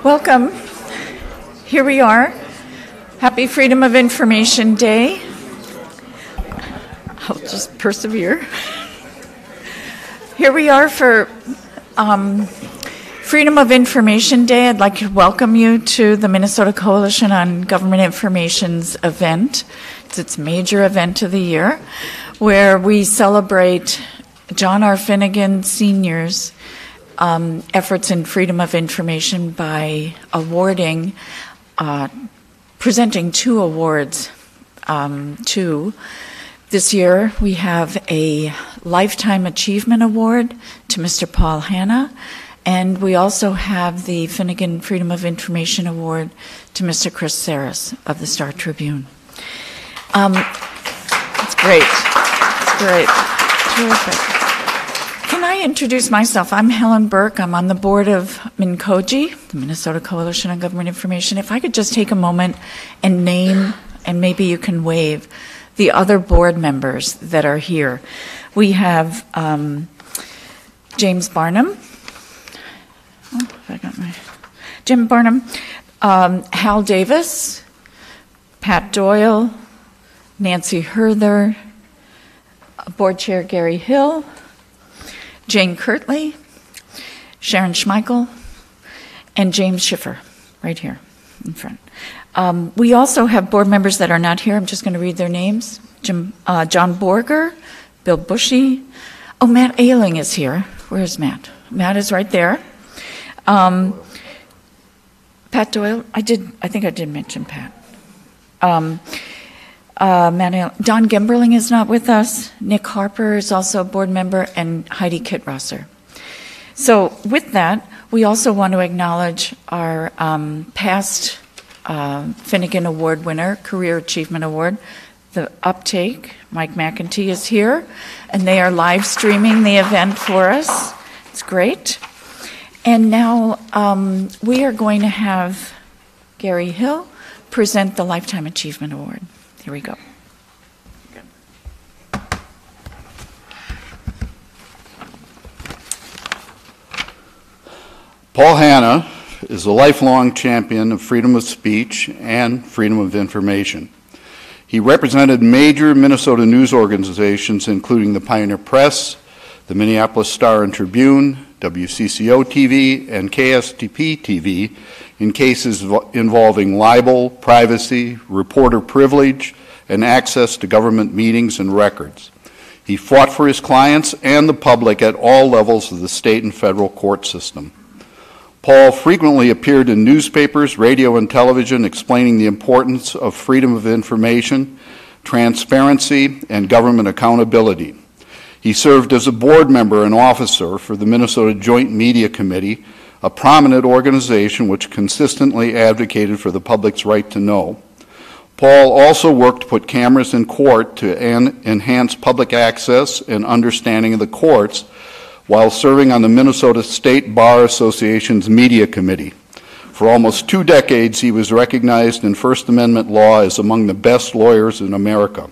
Welcome. Here we are. Happy Freedom of Information Day. I'll just persevere. Here we are for Freedom of Information Day. I'd like to welcome you to the Minnesota Coalition on Government Information's event. It's its major event of the year, where we celebrate John R. Finnegan Sr.'s efforts in freedom of information by awarding, presenting two awards. This year we have a Lifetime Achievement Award to Mr. Paul Hanna, and we also have the Finnegan Freedom of Information Award to Mr. Chris Saris of the Star Tribune. It's great. It's great. Terrific. Can I introduce myself? I'm Helen Burke. I'm on the board of MNCOGI, the Minnesota Coalition on Government Information. If I could just take a moment and name, and maybe you can wave, the other board members that are here. We have James Barnum. Oh, I got my Jim Barnum, Hal Davis, Pat Doyle, Nancy Herther, Board Chair Gary Hill, Jane Kirtley, Sharon Schmeichel, and James Shiffer, right here in front. We also have board members that are not here. I'm just going to read their names. John Borger, Bill Bushy. Oh, Matt Ailing is here. Where's Matt? Matt is right there. Pat Doyle. I think I did mention Pat. Don Gemberling is not with us. Nick Harper is also a board member, and Heidi Kittrosser. So with that, we also want to acknowledge our past Finnegan Award winner, Career Achievement Award, the Uptake. Mike McEntee is here, and they are live streaming the event for us. It's great. And now we are going to have Gary Hill present the Lifetime Achievement Award. Here we go. Paul Hanna is a lifelong champion of freedom of speech and freedom of information. He represented major Minnesota news organizations, including the Pioneer Press, the Minneapolis Star and Tribune, WCCO TV, and KSTP TV, in cases involving libel, privacy, reporter privilege, and access to government meetings and records. He fought for his clients and the public at all levels of the state and federal court system. Paul frequently appeared in newspapers, radio, and television explaining the importance of freedom of information, transparency, and government accountability. He served as a board member and officer for the Minnesota Joint Media Committee, a prominent organization which consistently advocated for the public's right to know. Paul also worked to put cameras in court to enhance public access and understanding of the courts while serving on the Minnesota State Bar Association's Media Committee. For almost 2 decades, he was recognized in First Amendment law as among the best lawyers in America.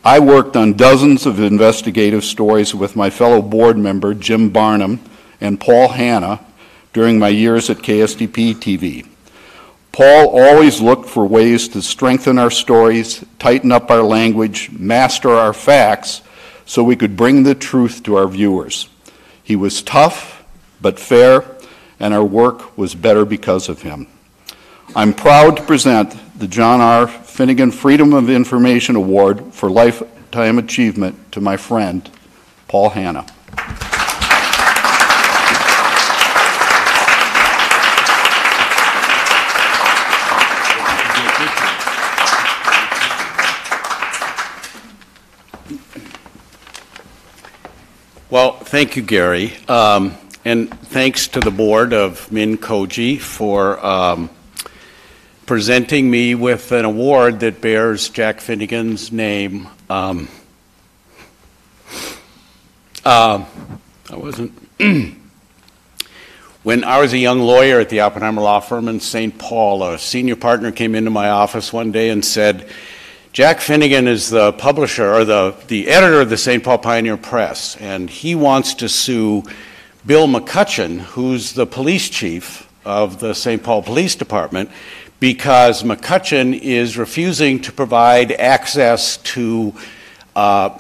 I worked on dozens of investigative stories with my fellow board member, Jim Barnum, and Paul Hanna during my years at KSTP TV. Paul always looked for ways to strengthen our stories, tighten up our language, master our facts, so we could bring the truth to our viewers. He was tough, but fair, and our work was better because of him. I'm proud to present the John R. Finnegan Freedom of Information Award for Lifetime Achievement to my friend, Paul Hanna. Well, thank you, Gary, and thanks to the board of MNCOGI for presenting me with an award that bears Jack Finnegan's name. I wasn't when I was a young lawyer at the Oppenheimer Law Firm in St. Paul, a senior partner came into my office one day and said, Jack Finnegan is the publisher, or the editor of the St. Paul Pioneer Press, and he wants to sue Bill McCutcheon, who's the police chief of the St. Paul Police Department because McCutcheon is refusing to provide access to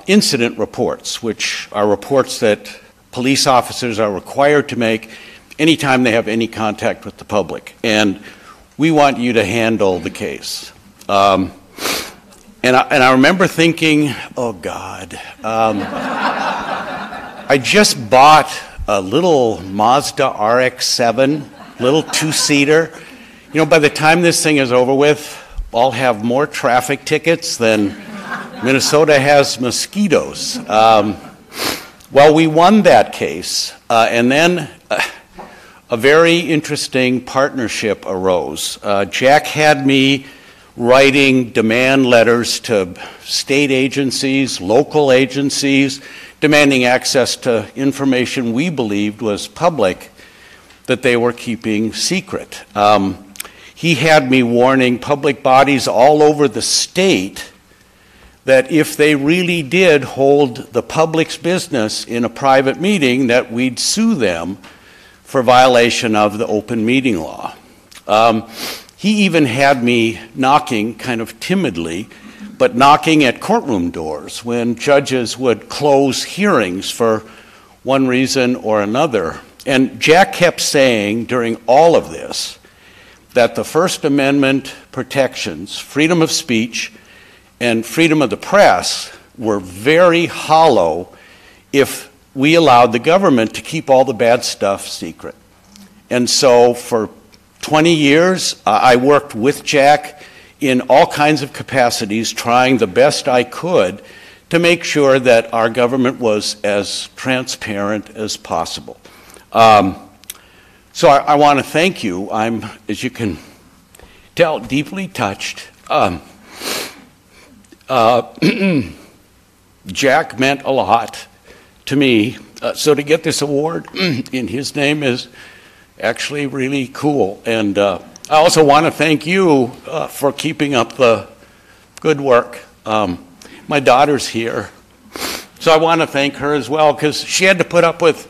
incident reports, which are reports that police officers are required to make anytime they have any contact with the public. And we want you to handle the case. And I remember thinking, oh God, I just bought a little Mazda RX-7, little two-seater. You know, by the time this thing is over with, I'll have more traffic tickets than Minnesota has mosquitoes. Well, we won that case, and then a very interesting partnership arose. Jack had me writing demand letters to state agencies, local agencies, demanding access to information we believed was public that they were keeping secret. He had me warning public bodies all over the state that if they really did hold the public's business in a private meeting, that we'd sue them for violation of the open meeting law. He even had me knocking, kind of timidly, but knocking at courtroom doors when judges would close hearings for one reason or another. And Jack kept saying during all of this that the First Amendment protections, freedom of speech and freedom of the press, were very hollow if we allowed the government to keep all the bad stuff secret. And so for 20 years, I worked with Jack in all kinds of capacities, trying the best I could to make sure that our government was as transparent as possible. So I want to thank you. I'm, as you can tell, deeply touched. Jack meant a lot to me. So to get this award in his name is actually really cool. And I also want to thank you for keeping up the good work. My daughter's here, so I want to thank her as well, because she had to put up with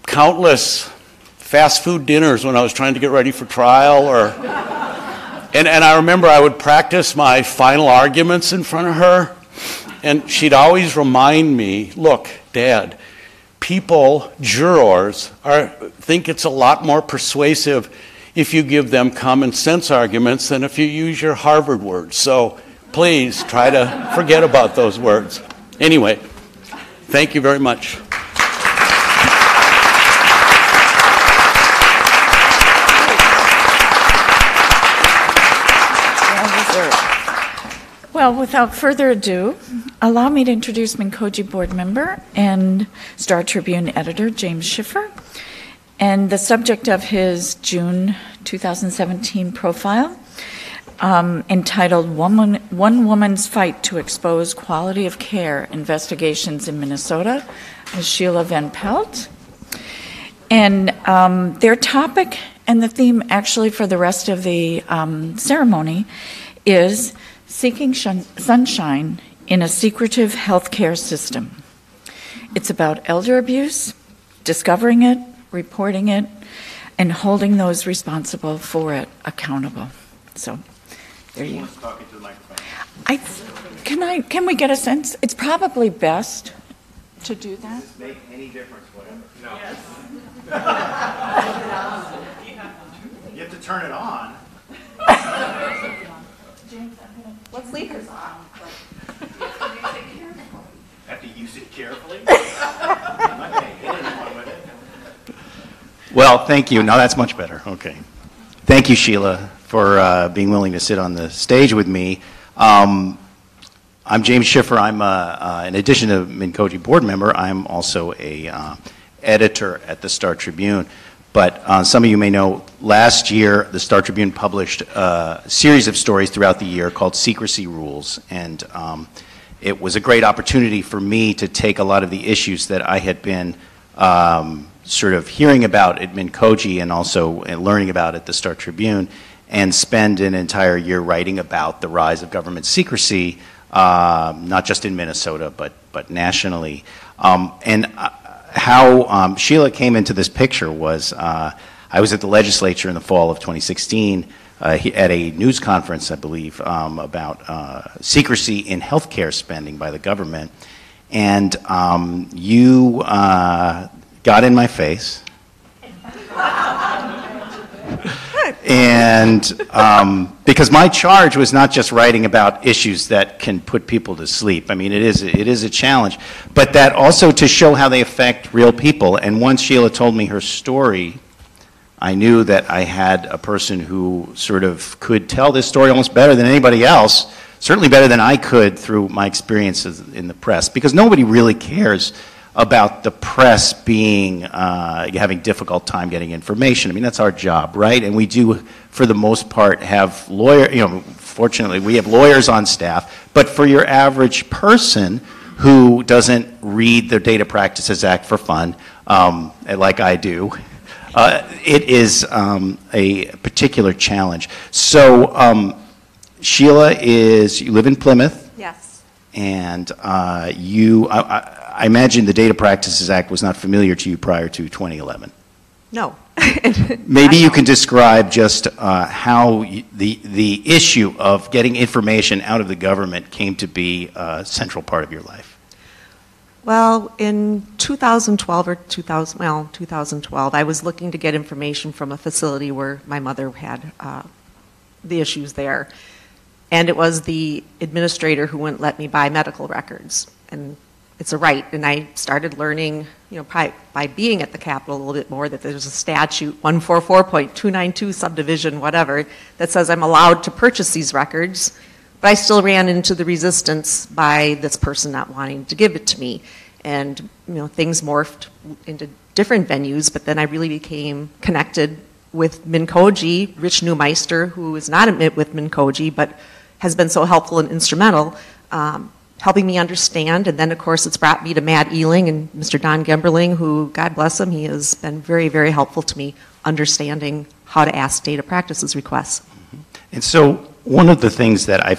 countless fast food dinners when I was trying to get ready for trial. And I remember I would practice my final arguments in front of her, and she'd always remind me, look, Dad, people, jurors, think it's a lot more persuasive if you give them common sense arguments than if you use your Harvard words. So please try to forget about those words. Anyway, thank you very much. Well, without further ado, allow me to introduce MNCOGI board member and Star Tribune editor, James Shiffer, and the subject of his June 2017 profile, entitled One Woman's Fight to Expose Quality of Care Investigations in Minnesota, is Sheila Van Pelt. And their topic and the theme actually for the rest of the ceremony is Seeking Sunshine in a Secretive Healthcare System. It's about elder abuse, discovering it, reporting it, and holding those responsible for it accountable. So, there you go. Talking to the microphone. Can we get a sense? It's probably best to do that. Does this make any difference, whatever? No. Yes. You have to turn it on. Let's leave this on. Have to use it carefully. Well, thank you. Now that's much better. Okay. Thank you, Sheila, for being willing to sit on the stage with me. I'm James Shiffer. I'm, in addition to MNCOGI board member, I'm also a editor at the Star Tribune. But some of you may know, last year the Star Tribune published a series of stories throughout the year called Secrecy Rules. And it was a great opportunity for me to take a lot of the issues that I had been sort of hearing about at MNCOGI and also learning about at the Star Tribune, and spend an entire year writing about the rise of government secrecy, not just in Minnesota, but nationally. How Sheila came into this picture was, I I was at the legislature in the fall of 2016 at a news conference, I believe, about secrecy in healthcare spending by the government. And you got in my face. And because my charge was not just writing about issues that can put people to sleep. I mean, it is a challenge. But that also to show how they affect real people. And once Sheila told me her story, I knew that I had a person who sort of could tell this story almost better than anybody else, certainly better than I could through my experiences in the press, because nobody really cares about the press being, having difficult time getting information. I mean, that's our job, right? And we do, for the most part, have fortunately, we have lawyers on staff, but for your average person who doesn't read the Data Practices Act for fun, like I do, it is a particular challenge. So, Sheila you live in Plymouth. Yes. And I imagine the Data Practices Act was not familiar to you prior to 2011. No. Maybe you can describe just how the issue of getting information out of the government came to be a central part of your life. Well, in 2012, I was looking to get information from a facility where my mother had the issues there. And it was the administrator who wouldn't let me buy medical records. And it's a right. And I started learning, by being at the Capitol a little bit more, that there's a statute, 144.292 subdivision, whatever, that says I'm allowed to purchase these records. But I still ran into the resistance by this person not wanting to give it to me. And, things morphed into different venues, but then I really became connected with MNCOGI, Rich Neumeister, who is not with MNCOGI, but has been so helpful and instrumental, helping me understand. And then, of course, it's brought me to Matt Ealing and Mr. Don Gemberling, who, God bless him, he has been very, very helpful to me understanding how to ask data practices requests. And so one of the things that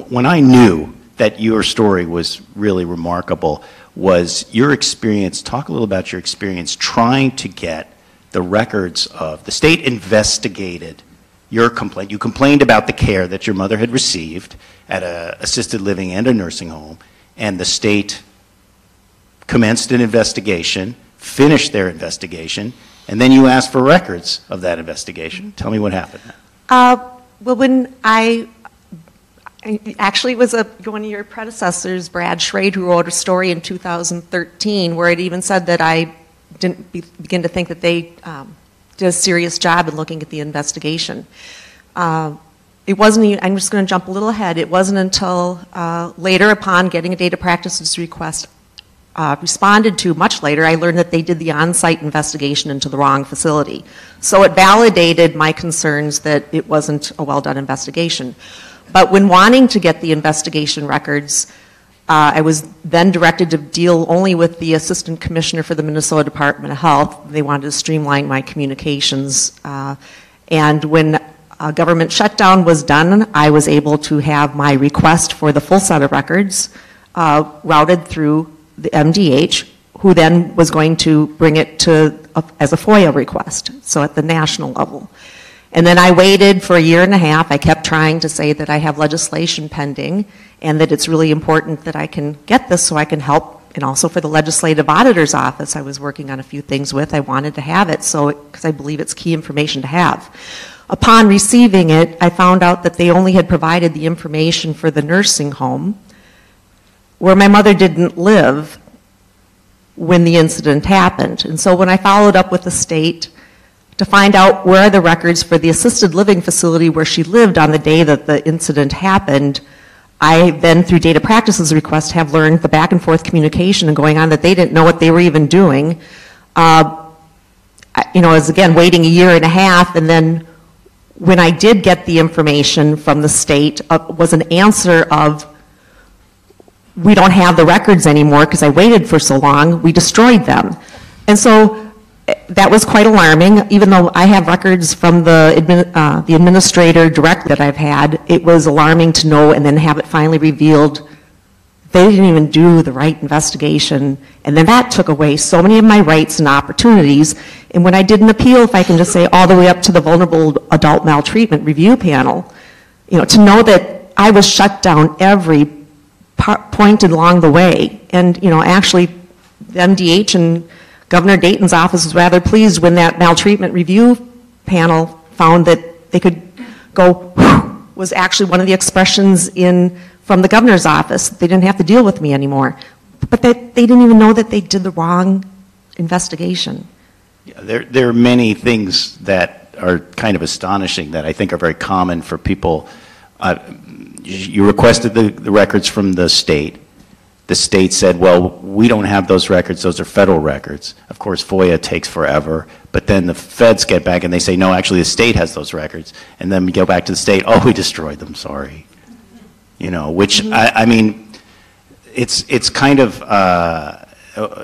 when I knew that your story was really remarkable was your experience. Talk a little about your experience trying to get the records of the state investigated your complaint. You complained about the care that your mother had received at an assisted living and a nursing home, and the state commenced an investigation, finished their investigation, and then you asked for records of that investigation. Tell me what happened. Well, when actually, it was one of your predecessors, Brad Schrade, who wrote a story in 2013 where it even said that I didn't begin to think that they did a serious job in looking at the investigation. It wasn't, I'm just going to jump a little ahead, it wasn't until later, upon getting a data practices request responded to, much later, I learned that they did the on-site investigation into the wrong facility. So it validated my concerns that it wasn't a well-done investigation. But when wanting to get the investigation records, I was then directed to deal only with the Assistant Commissioner for the Minnesota Department of Health. They wanted to streamline my communications. And when a government shutdown was done, I was able to have my request for the full set of records routed through the MDH, who then was going to bring it to as a FOIA request, so at the national level. And then I waited for a year and a half. I kept trying to say that I have legislation pending and that it's really important that I can get this so I can help. And also for the Legislative Auditor's Office, I was working on a few things with. I wanted to have it because I believe it's key information to have. Upon receiving it, I found out that they only had provided the information for the nursing home where my mother didn't live when the incident happened. And so when I followed up with the state to find out where are the records for the assisted living facility where she lived on the day that the incident happened, I then, through data practices request, have learned the back and forth communication and going on that they didn't know what they were even doing. I was again waiting a year and a half, and then when I did get the information from the state, was an answer of, we don't have the records anymore because I waited for so long, we destroyed them. And so that was quite alarming. Even though I have records from the administrator directly that I've had, it was alarming to know and then have it finally revealed they didn't even do the right investigation, and then that took away so many of my rights and opportunities. And when I did an appeal, if I can just say all the way up to the Vulnerable Adult Maltreatment Review Panel, you know, to know that I was shut down every point along the way. And, you know, actually, the MDH and Governor Dayton's office was rather pleased when that maltreatment review panel found that they could go, whew, was actually one of the expressions from the governor's office. They didn't have to deal with me anymore. But they didn't even know that they did the wrong investigation. Yeah, there are many things that are kind of astonishing that I think are very common for people. You requested the records from the state. The state said, well, we don't have those records. Those are federal records. Of course, FOIA takes forever. But then the feds get back and they say, no, actually the state has those records. And then we go back to the state, oh, we destroyed them, sorry. You know, which, I mean, it's kind of,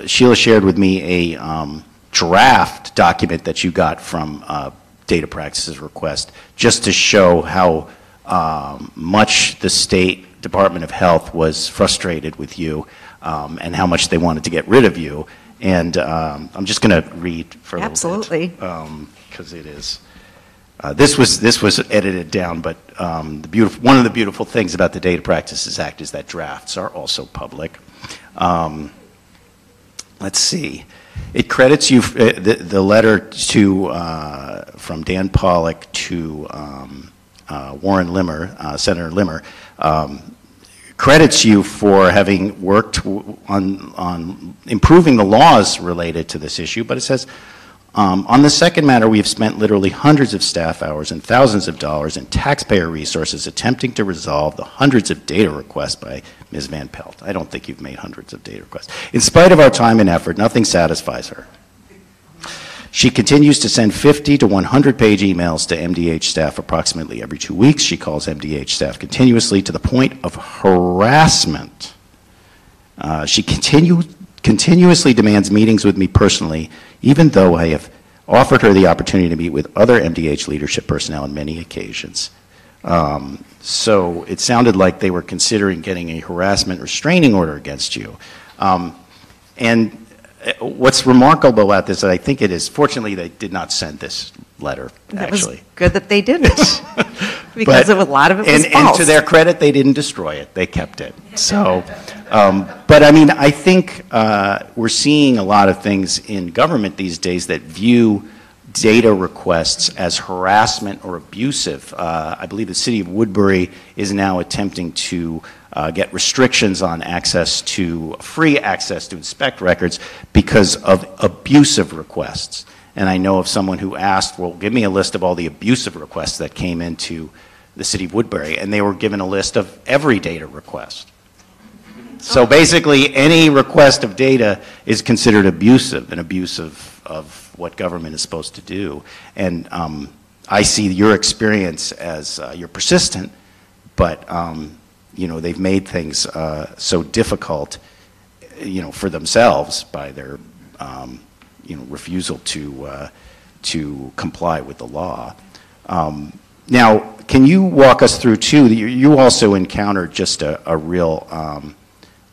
Sheila shared with me a draft document that you got from Data Practices Request, just to show how much the State Department of Health was frustrated with you and how much they wanted to get rid of you. And I'm just going to read for a Absolutely. little bit. Because it is. This was edited down, but one of the beautiful things about the Data Practices Act is that drafts are also public. Let's see. It credits you, the letter to, from Dan Pollock to Warren Limmer, Senator Limmer, credits you for having worked on improving the laws related to this issue, but it says, on the second matter, we have spent literally hundreds of staff hours and thousands of dollars in taxpayer resources attempting to resolve the hundreds of data requests by Ms. Van Pelt. I don't think you've made hundreds of data requests. In spite of our time and effort, nothing satisfies her. She continues to send 50 to 100-page emails to MDH staff approximately every 2 weeks. She calls MDH staff continuously to the point of harassment. She continuously demands meetings with me personally, even though I have offered her the opportunity to meet with other MDH leadership personnel on many occasions. So it sounded like they were considering getting a harassment restraining order against you. And what's remarkable about this, I think it is, fortunately they did not send this letter, actually. It was good that they didn't, because a lot of it was false. And to their credit, they didn't destroy it. They kept it. So, but I mean, I think we're seeing a lot of things in government these days that view data requests as harassment or abusive. I believe the city of Woodbury is now attempting to get restrictions on free access to inspect records because of abusive requests. And I know of someone who asked, well, give me a list of all the abusive requests that came into the city of Woodbury, and they were given a list of every data request. So basically, any request of data is considered abusive, an abuse of what government is supposed to do. And I see your experience as you're persistent, but you know, they've made things so difficult, you know, for themselves by their you know, refusal to comply with the law. Now, can you walk us through too? You also encountered just a real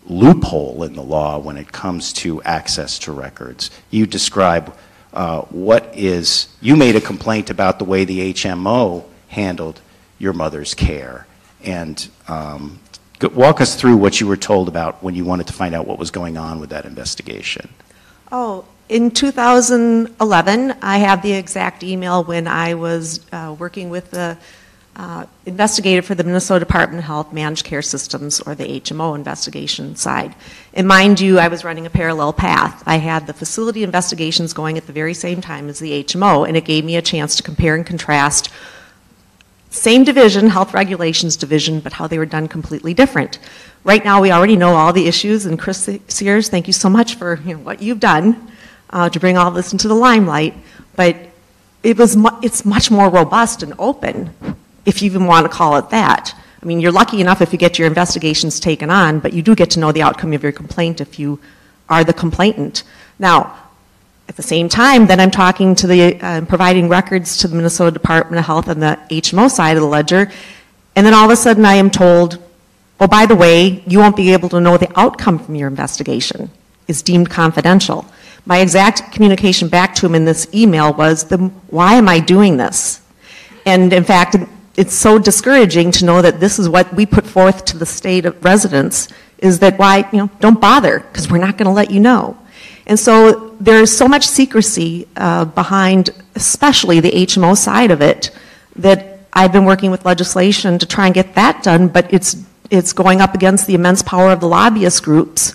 loophole in the law when it comes to access to records. You describe you made a complaint about the way the HMO handled your mother's care. And walk us through what you were told about when you wanted to find out what was going on with that investigation. Oh, in 2011, I have the exact email when I was working with the investigator for the Minnesota Department of Health Managed Care Systems, or the HMO investigation side. And mind you, I was running a parallel path. I had the facility investigations going at the very same time as the HMO, and it gave me a chance to compare and contrast same division, health regulations division, but how they were done completely different. Right now, we already know all the issues, and Chris Sears, thank you so much for what you've done to bring all this into the limelight. But it's much more robust and open, if you even want to call it that. I mean, you're lucky enough if you get your investigations taken on, but you do get to know the outcome of your complaint if you are the complainant. Now, at the same time, then I'm talking to the, providing records to the Minnesota Department of Health on the HMO side of the ledger, and then all of a sudden I am told, oh, by the way, you won't be able to know the outcome from your investigation. It's deemed confidential. My exact communication back to him in this email was, why am I doing this? And in fact, it's so discouraging to know that this is what we put forth to the state of residents, is that why, don't bother, because we're not going to let you know. And so there's so much secrecy behind, especially the HMO side of it, that I've been working with legislation to try and get that done, but it's going up against the immense power of the lobbyist groups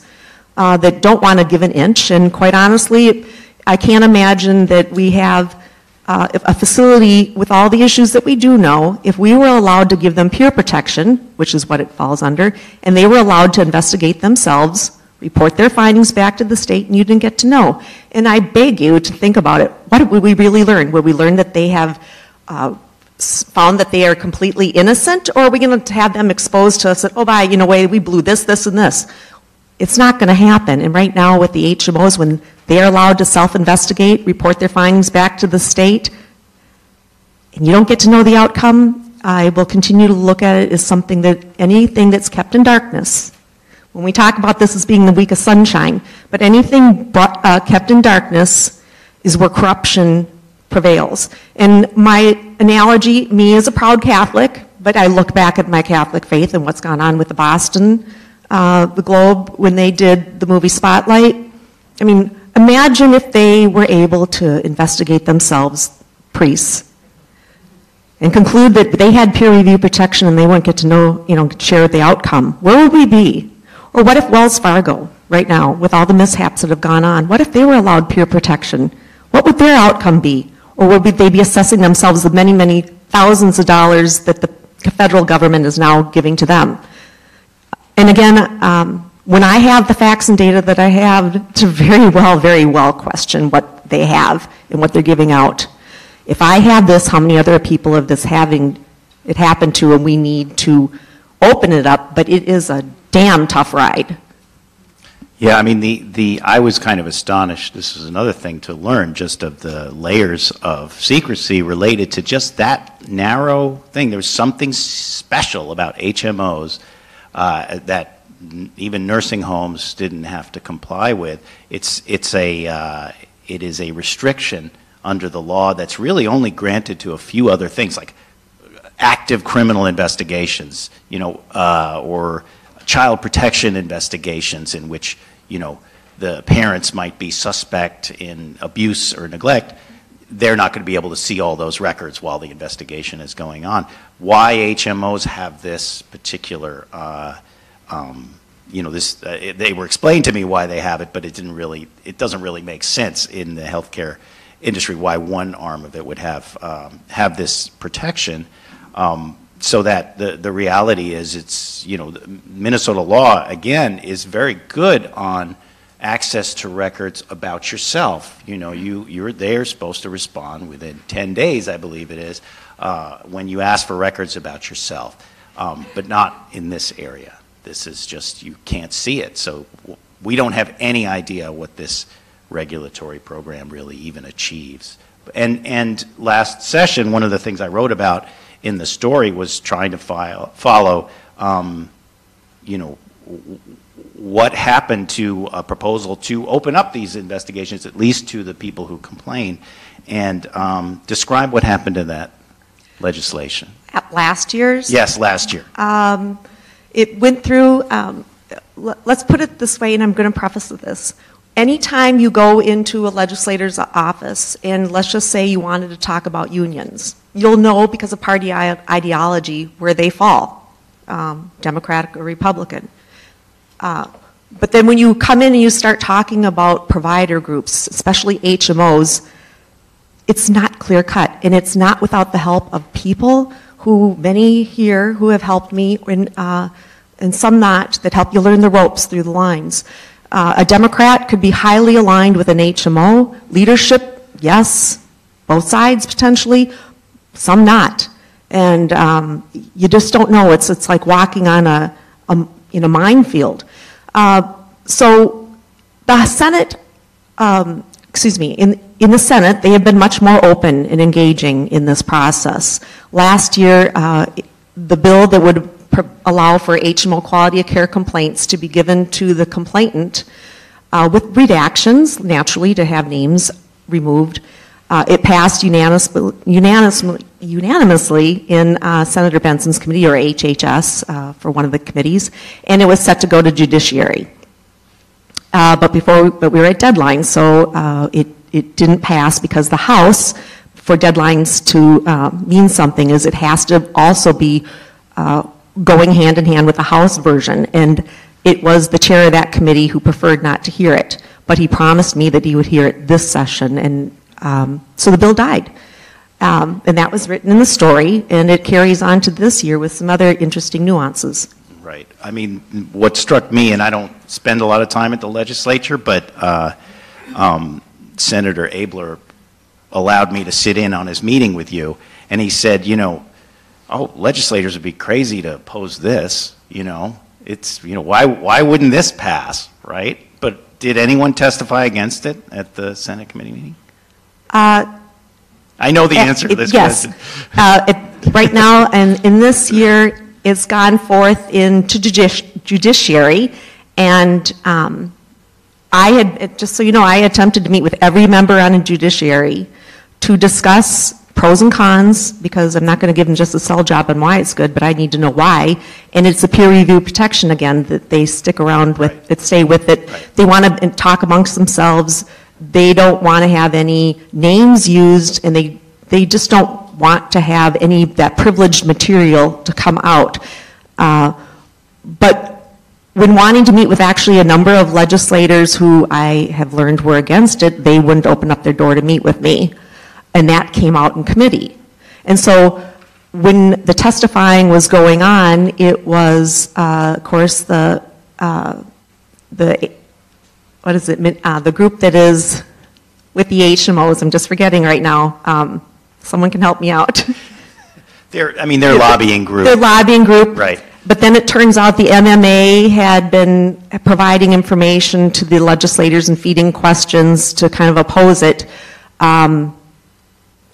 that don't want to give an inch. And quite honestly, I can't imagine that we have a facility with all the issues that we do know, if we were allowed to give them peer protection, which is what it falls under, and they were allowed to investigate themselves, report their findings back to the state, and you didn't get to know. And I beg you to think about it. What would we really learn? Would we learn that they have found that they are completely innocent, or are we going to have them exposed to us that, oh, by, we blew this, this, and this? It's not going to happen. And right now with the HMOs, when they're allowed to self-investigate, report their findings back to the state, and you don't get to know the outcome, I will continue to look at it as something that anything that's kept in darkness. When we talk about this as being the week of sunshine, but anything kept in darkness is where corruption prevails. And my analogy, me as a proud Catholic, but I look back at my Catholic faith and what's gone on with the Boston, the Globe, when they did the movie Spotlight. I mean, imagine if they were able to investigate themselves, priests, and conclude that they had peer review protection and they wouldn't get to know, share the outcome. Where would we be? Or what if Wells Fargo, right now, with all the mishaps that have gone on, what if they were allowed peer protection? What would their outcome be? Or would they be assessing themselves the many, many thousands of dollars that the federal government is now giving to them? And again, when I have the facts and data that I have, to very well question what they have and what they're giving out. If I have this, how many other people have this having it happen to, and we need to open it up, but it is a damn tough ride. Yeah, I mean, I was kind of astonished. This is another thing to learn, just of the layers of secrecy related to just that narrow thing. There was something special about HMOs that even nursing homes didn't have to comply with. It is a restriction under the law that's really only granted to a few other things, like active criminal investigations, or child protection investigations in which, the parents might be suspect in abuse or neglect. They're not going to be able to see all those records while the investigation is going on. Why HMOs have this particular, they were explained to me why they have it, but it doesn't really make sense in the healthcare industry why one arm of it would have this protection. So that the reality is, it's, Minnesota law, again, is very good on access to records about yourself. They're supposed to respond within 10 days, I believe it is, when you ask for records about yourself, but not in this area. This is just, you can't see it. So we don't have any idea what this regulatory program really even achieves. And last session, one of the things I wrote about in the story was trying to follow, what happened to a proposal to open up these investigations, at least to the people who complain, and describe what happened to that legislation. At last year's? Yes, last year. It went through, let's put it this way, and I'm going to preface with this. Anytime you go into a legislator's office, and let's just say you wanted to talk about unions, you'll know because of party ideology where they fall, Democratic or Republican. But then when you come in and you start talking about provider groups, especially HMOs, it's not clear cut, and it's not without the help of people who, many here who have helped me, and some not, that help you learn the ropes through the lines. A Democrat could be highly aligned with an HMO. Leadership, yes, both sides potentially, some not. And you just don't know. It's like walking on in a minefield. So the Senate, in the Senate, they have been much more open and engaging in this process. Last year, the bill that would allow for HMO quality of care complaints to be given to the complainant with redactions, naturally, to have names removed. It passed unanimously in Senator Benson's committee, or HHS, for one of the committees, and it was set to go to judiciary. But we were at deadline, so it didn't pass because the House, for deadlines to mean something, is it has to also be going hand in hand with the House version. And it was the chair of that committee who preferred not to hear it, but he promised me that he would hear it this session, and so the bill died. And that was written in the story, and it carries on to this year with some other interesting nuances. Right. I mean, what struck me, and I don't spend a lot of time at the legislature, but Senator Abler allowed me to sit in on his meeting with you, and he said, you know, oh, legislators would be crazy to oppose this, you know. It's, you know, why wouldn't this pass, right? But did anyone testify against it at the Senate committee meeting? I know the answer to this question. Yes. Right now, and in this year, it's gone forth into judiciary, and I had, just so you know, I attempted to meet with every member on a judiciary to discuss pros and cons, because I'm not going to give them just a sell job on why it's good, but I need to know why. And it's a peer review protection again, that they stick around with it, stay with it. Right. They want to talk amongst themselves. They don't want to have any names used, and they just don't want to have any of that privileged material to come out. But when wanting to meet with actually a number of legislators who I have learned were against it, they wouldn't open up their door to meet with me. And that came out in committee. And so when the testifying was going on, it was, of course, the group that is with the HMOs, I'm just forgetting right now. Someone can help me out. Their lobbying group. Their lobbying group. Right. But then it turns out the MMA had been providing information to the legislators and feeding questions to kind of oppose it.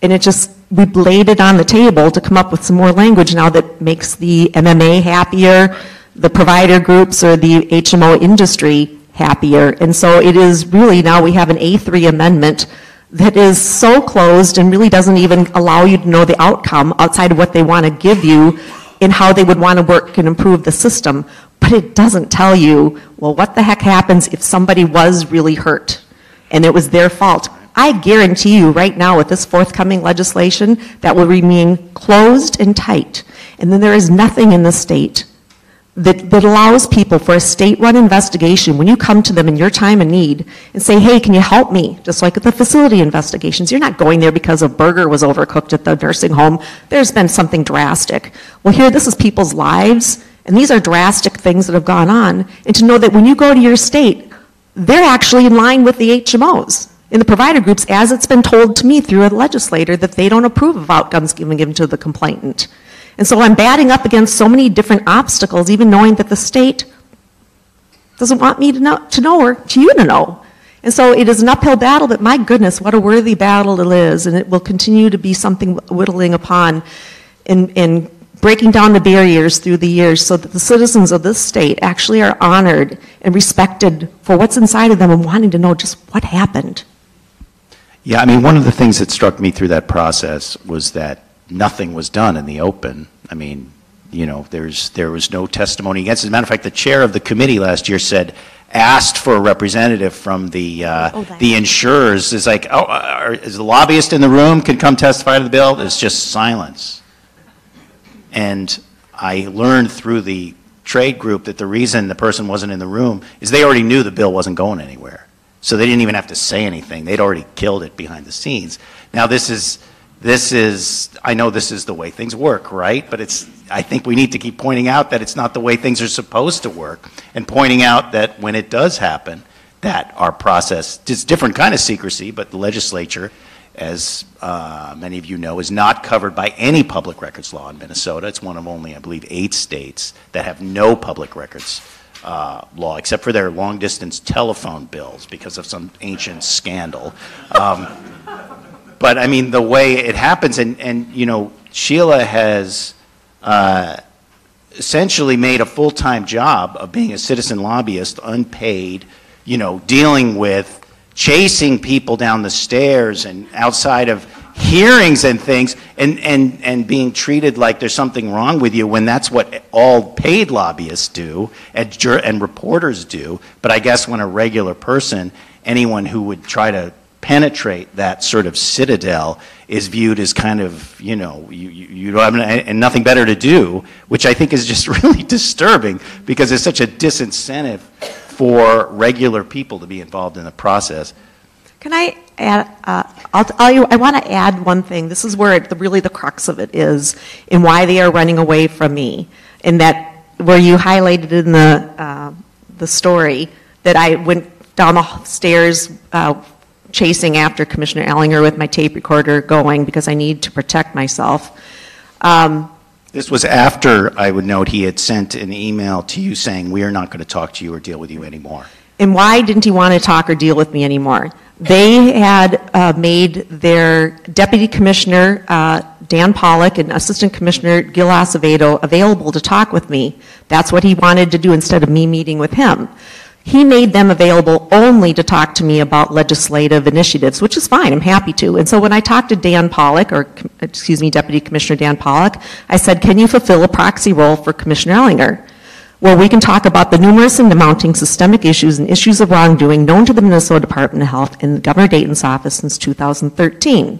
And it just, we laid it on the table to come up with some more language now that makes the MMA happier, the provider groups or the HMO industry happier. And so it is really, now we have an A3 amendment that is so closed and really doesn't even allow you to know the outcome outside of what they want to give you and how they would want to work and improve the system. But it doesn't tell you, well, what the heck happens if somebody was really hurt and it was their fault? I guarantee you right now with this forthcoming legislation that will remain closed and tight. And then there is nothing in the state that allows people for a state-run investigation, when you come to them in your time of need and say, hey, can you help me? Just like at the facility investigations, you're not going there because a burger was overcooked at the nursing home. There's been something drastic. Well, here, this is people's lives, and these are drastic things that have gone on. And to know that when you go to your state, they're actually in line with the HMOs in the provider groups, as it's been told to me through a legislator, that they don't approve of outcomes given to the complainant. And so I'm batting up against so many different obstacles, even knowing that the state doesn't want me to know or to you to know. And so it is an uphill battle, but my goodness, what a worthy battle it is, and it will continue to be something whittling upon in breaking down the barriers through the years so that the citizens of this state actually are honored and respected for what's inside of them and wanting to know just what happened. Yeah, I mean, one of the things that struck me through that process was that nothing was done in the open. I mean, you know, there was no testimony against it. As a matter of fact, the chair of the committee last year asked for a representative from the insurers. It's like, is the lobbyist in the room, can come testify to the bill? It's just silence. And I learned through the trade group that the reason the person wasn't in the room is they already knew the bill wasn't going anywhere. So they didn't even have to say anything. They'd already killed it behind the scenes. Now this is, I know this is the way things work, right? But I think we need to keep pointing out that it's not the way things are supposed to work, and pointing out that when it does happen, that our process, it's different kind of secrecy, but the legislature, as many of you know, is not covered by any public records law in Minnesota. It's one of only, I believe, 8 states that have no public records law, except for their long-distance telephone bills because of some ancient scandal. But I mean, the way it happens, and you know, Sheila has essentially made a full-time job of being a citizen lobbyist, unpaid, you know, dealing with chasing people down the stairs and outside of hearings and things, and being treated like there's something wrong with you, when that's what all paid lobbyists do and reporters do. But I guess when a regular person, anyone who would try to penetrate that sort of citadel, is viewed as kind of, you know, you don't have and nothing better to do, which I think is just really disturbing, because there's such a disincentive for regular people to be involved in the process. Can I add, I'll tell you, I want to add one thing. This is where really the crux of it is, and why they are running away from me. And that, where you highlighted in the story, that I went down the stairs chasing after Commissioner Ellinger with my tape recorder going, because I need to protect myself. This was after, I would note, he had sent an email to you saying, we are not going to talk to you or deal with you anymore. And why didn't he want to talk or deal with me anymore? They had made their Deputy Commissioner, Dan Pollock, and Assistant Commissioner Gil Acevedo available to talk with me. That's what he wanted to do instead of me meeting with him. He made them available only to talk to me about legislative initiatives, which is fine, I'm happy to. And so when I talked to Dan Pollock, or excuse me, Deputy Commissioner Dan Pollock, I said, can you fulfill a proxy role for Commissioner Ellinger, where we can talk about the numerous and mounting systemic issues and issues of wrongdoing known to the Minnesota Department of Health and Governor Dayton's office since 2013.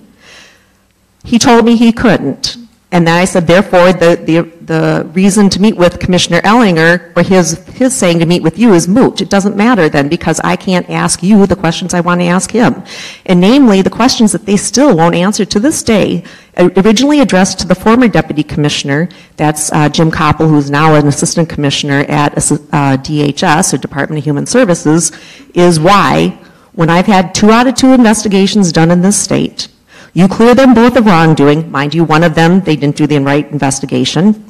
He told me he couldn't. And then I said, therefore, the reason to meet with Commissioner Ellinger, or his saying to meet with you, is moot. It doesn't matter then, because I can't ask you the questions I want to ask him. And namely, the questions that they still won't answer to this day, originally addressed to the former Deputy Commissioner, that's Jim Koppel, who's now an Assistant Commissioner at DHS, or Department of Human Services, is why, when I've had 2 out of 2 investigations done in this state, you clear them both of wrongdoing. Mind you, one of them, they didn't do the right investigation.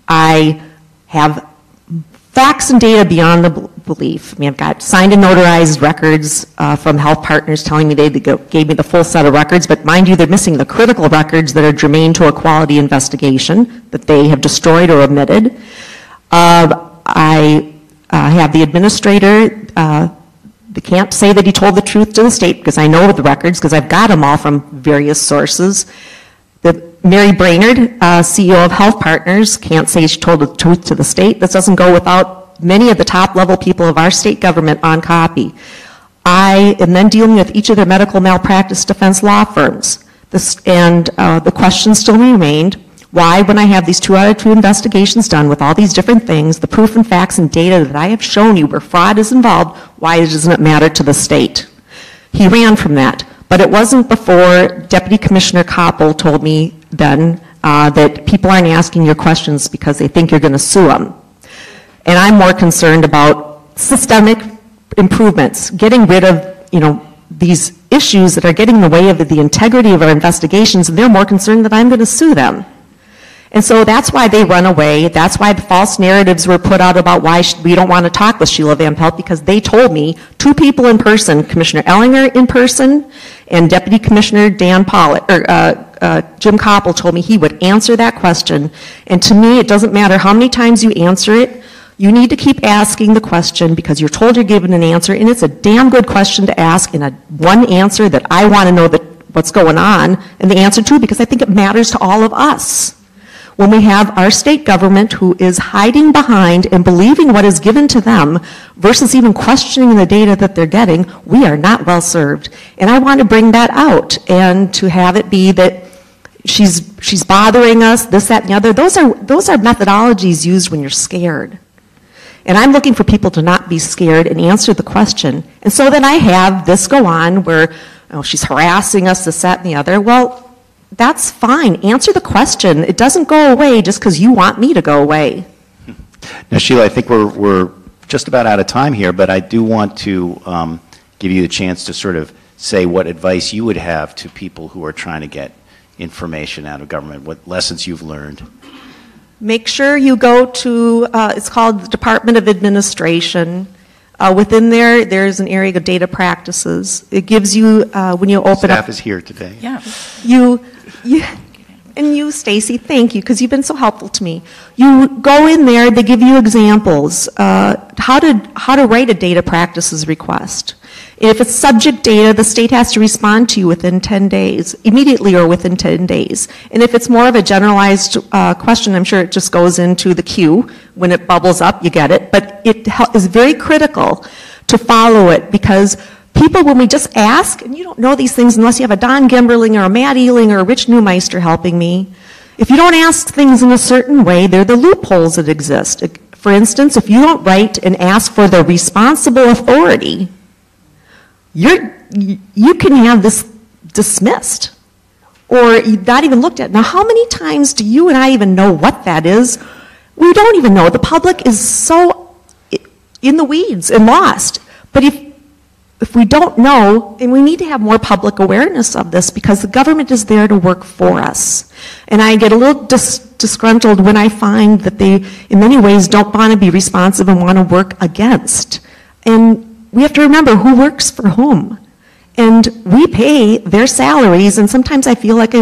I have facts and data beyond the belief. I mean, I've got signed and notarized records from health partners telling me they gave me the full set of records, but mind you, they're missing the critical records that are germane to a quality investigation that they have destroyed or omitted. I have the administrator, they can't say that he told the truth to the state, because I know the records, because I've got them all from various sources. Mary Brainerd, CEO of Health Partners, can't say she told the truth to the state. This doesn't go without many of the top level people of our state government on copy. I am then dealing with each of their medical malpractice defense law firms. The question still remained, why, when I have these 2 out of 2 investigations done with all these different things, the proof and facts and data that I have shown you where fraud is involved, why doesn't it matter to the state? He ran from that. But it wasn't before Deputy Commissioner Koppel told me then that people aren't asking your questions because they think you're going to sue them. And I'm more concerned about systemic improvements, getting rid of, you know, these issues that are getting in the way of the integrity of our investigations, and they're more concerned that I'm going to sue them. And so that's why they run away. That's why the false narratives were put out about why we don't want to talk with Sheila Van Pelt, because they told me 2 people in person, Commissioner Ellinger in person and Deputy Commissioner Dan Pollock, or Jim Koppel told me he would answer that question. And to me, it doesn't matter how many times you answer it. You need to keep asking the question, because you're told you're given an answer, and it's a damn good question to ask, and one answer that I want to know what's going on, and the answer to, because I think it matters to all of us. When we have our state government who is hiding behind and believing what is given to them versus even questioning the data that they're getting, we are not well served. And I want to bring that out, and to have it be that she's bothering us, this, that, and the other. Those are methodologies used when you're scared. And I'm looking for people to not be scared and answer the question. And so then I have this go on where, oh, she's harassing us, this, that, and the other. Well, that's fine. Answer the question. It doesn't go away just because you want me to go away. Now, Sheila, I think we're just about out of time here, but I do want to give you a chance to sort of say what advice you would have to people who are trying to get information out of government, what lessons you've learned. Make sure you go to, it's called the Department of Administration. Within there's an area of data practices. It gives you, when you open up. Staff is here today. Yeah. And you, Stacy, thank you, because you've been so helpful to me. You go in there, they give you examples, how to write a data practices request. If it's subject data, the state has to respond to you within 10 days, immediately or within 10 days. And if it's more of a generalized question, I'm sure it just goes into the queue. When it bubbles up, you get it. But it is very critical to follow it, because people, when we just ask, and you don't know these things unless you have a Don Gimberling or a Matt Ealing or a Rich Newmeister helping me. If you don't ask things in a certain way, they're the loopholes that exist. For instance, if you don't write and ask for the responsible authority, you can have this dismissed or not even looked at. Now, how many times do you and I even know what that is? We don't even know. The public is so in the weeds and lost. But if we don't know, and we need to have more public awareness of this, because the government is there to work for us. And I get a little disgruntled when I find that they, in many ways, don't want to be responsive and want to work against. And we have to remember who works for whom. And we pay their salaries, and sometimes I feel like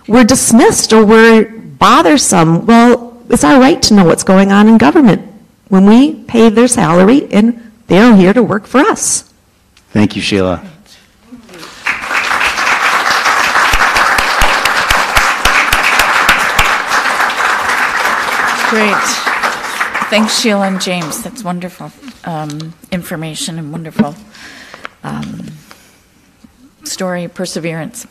we're dismissed or we're bothersome. Well, it's our right to know what's going on in government when we pay their salary, and they're here to work for us. Thank you, Sheila. Great. Thanks, Sheila and James. That's wonderful information and wonderful story, perseverance.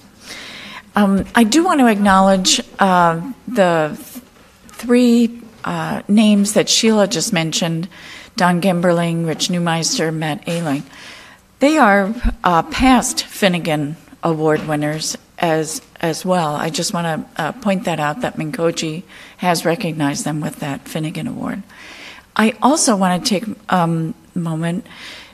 I do want to acknowledge the three names that Sheila just mentioned, Don Gimberling, Rich Newmeister, Matt Ealing. They are past Finnegan Award winners as well. I just want to point that out, that MNCOGI has recognized them with that Finnegan Award. I also want to take a moment.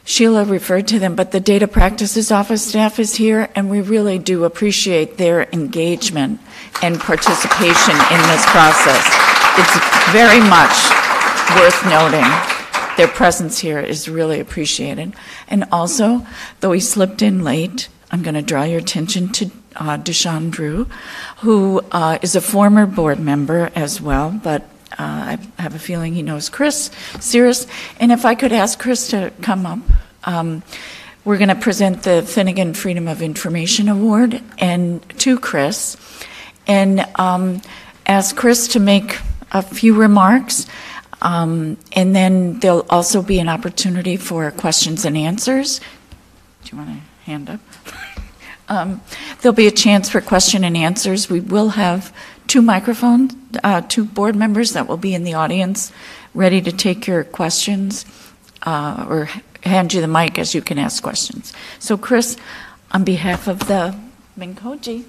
Sheila referred to them, but the Data Practices Office staff is here, and we really do appreciate their engagement and participation in this process. It's very much worth noting. Their presence here is really appreciated. And also, though he slipped in late, I'm going to draw your attention to Deshaun Drew, who is a former board member as well, but I have a feeling he knows Chris Cirrus. And if I could ask Chris to come up, we're going to present the Finnegan Freedom of Information Award to Chris, and ask Chris to make a few remarks. And then there'll also be an opportunity for questions and answers. Do you want a hand up? There'll be a chance for question and answers. We will have two microphones, two board members that will be in the audience ready to take your questions or hand you the mic as you can ask questions. So Chris, on behalf of the MNCOGI,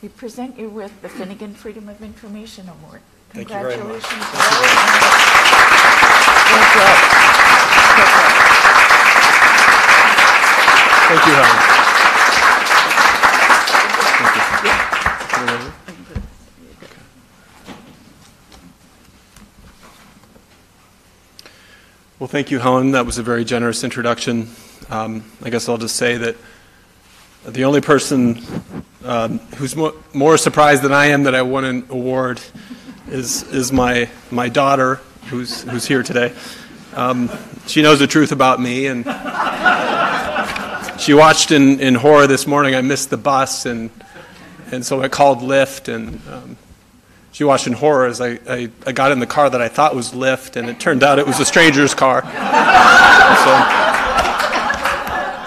we present you with the Finnegan Freedom of Information Award. Thank you very much. Congratulations. Thank you, Helen. Well, thank you, Helen. That was a very generous introduction. I guess I'll just say that the only person who's more surprised than I am that I won an award is my daughter, who's here today. She knows the truth about me, and she watched in horror this morning. I missed the bus, and so I called Lyft, and she watched in horror as I got in the car that I thought was Lyft, and it turned out it was a stranger's car. So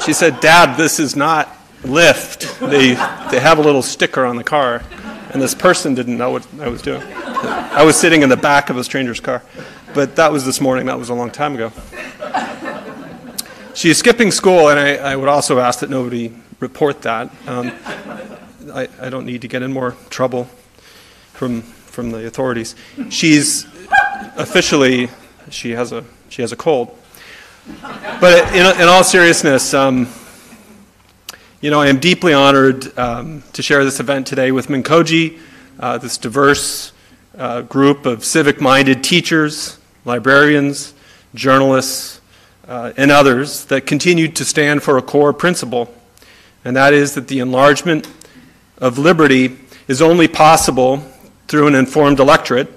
she said, "Dad, this is not Lyft. They have a little sticker on the car," and this person didn't know what I was doing. I was sitting in the back of a stranger's car, but that was this morning. That was a long time ago. She is skipping school, and I would also ask that nobody report that. I don't need to get in more trouble from the authorities. She's officially, she has a cold. But in all seriousness, I am deeply honored to share this event today with MNCOGI, this diverse group of civic-minded teachers, librarians, journalists, and others that continue to stand for a core principle, and that is that the enlargement of liberty is only possible through an informed electorate,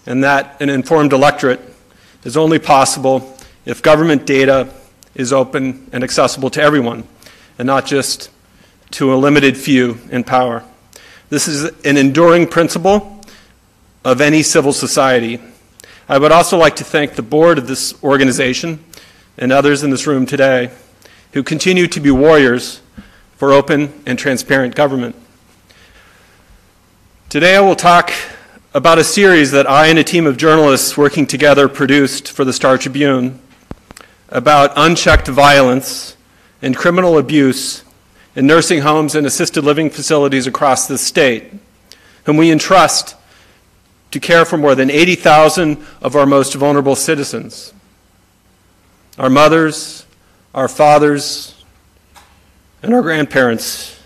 and that an informed electorate is only possible if government data is open and accessible to everyone, and not just to a limited few in power. This is an enduring principle of any civil society. I would also like to thank the board of this organization and others in this room today who continue to be warriors for open and transparent government. Today I will talk about a series that I and a team of journalists working together produced for the Star Tribune about unchecked violence and criminal abuse in nursing homes and assisted living facilities across the state, whom we entrust to care for more than 80,000 of our most vulnerable citizens. Our mothers, our fathers, and our grandparents.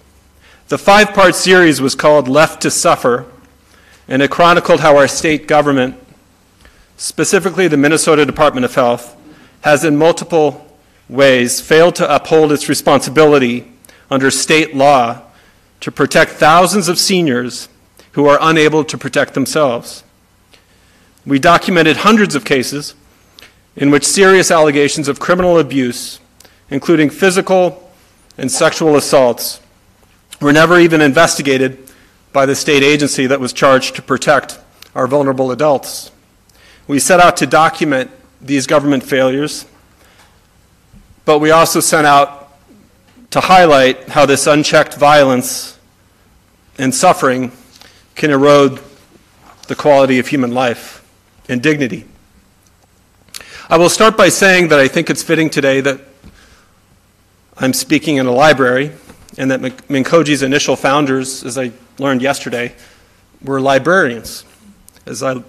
The 5-part series was called Left to Suffer, and it chronicled how our state government, specifically the Minnesota Department of Health, has in multiple ways failed to uphold its responsibility under state law to protect thousands of seniors who are unable to protect themselves. We documented hundreds of cases in which serious allegations of criminal abuse, including physical and sexual assaults, were never even investigated by the state agency that was charged to protect our vulnerable adults. We set out to document these government failures, but we also set out to highlight how this unchecked violence and suffering can erode the quality of human life and dignity. I will start by saying that I think it's fitting today that I'm speaking in a library, and that MNCOGI's initial founders, as I learned yesterday, were librarians, as I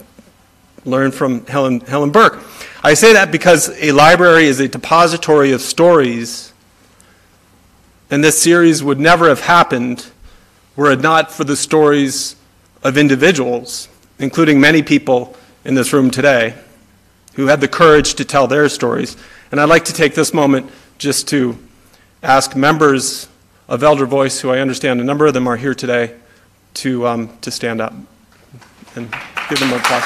learned from Helen Burke. I say that because a library is a depository of stories, and this series would never have happened were it not for the stories of individuals, including many people in this room today, who had the courage to tell their stories. And I'd like to take this moment just to ask members of Elder Voice, who I understand a number of them are here today, to stand up and give them applause.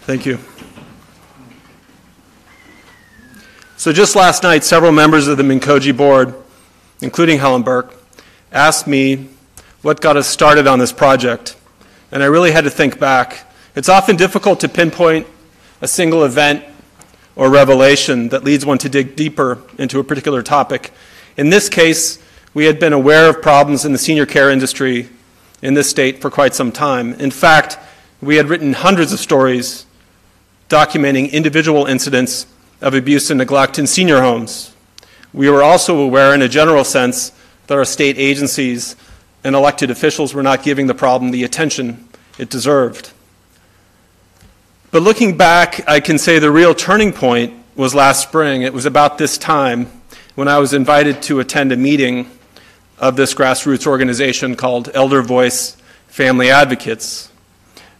Thank you. So just last night, several members of the MNCOGI board, including Helen Burke, asked me what got us started on this project. And I really had to think back. It's often difficult to pinpoint a single event or revelation that leads one to dig deeper into a particular topic. In this case, we had been aware of problems in the senior care industry in this state for quite some time. In fact, we had written hundreds of stories documenting individual incidents of abuse and neglect in senior homes. We were also aware, in a general sense, that our state agencies and elected officials were not giving the problem the attention it deserved. But looking back, I can say the real turning point was last spring. It was about this time when I was invited to attend a meeting of this grassroots organization called Elder Voice Family Advocates.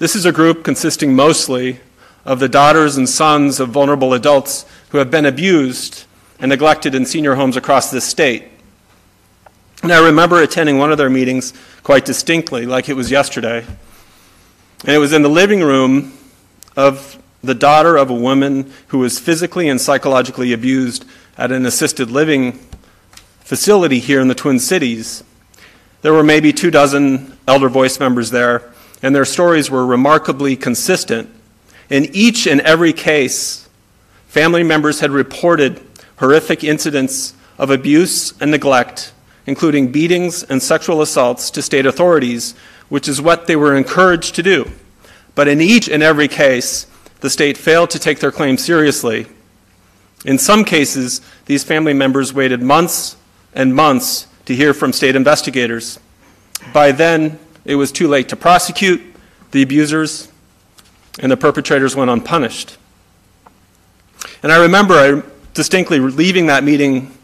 This is a group consisting mostly of the daughters and sons of vulnerable adults who have been abused and neglected in senior homes across this state. And I remember attending one of their meetings quite distinctly, like it was yesterday. And it was in the living room of the daughter of a woman who was physically and psychologically abused at an assisted living facility here in the Twin Cities. There were maybe 24 Elder Voice members there, and their stories were remarkably consistent. In each and every case, family members had reported horrific incidents of abuse and neglect, including beatings and sexual assaults, to state authorities, which is what they were encouraged to do. But in each and every case, the state failed to take their claim seriously. In some cases, these family members waited months and months to hear from state investigators. By then, it was too late to prosecute the abusers, and the perpetrators went unpunished. And I remember distinctly leaving that meeting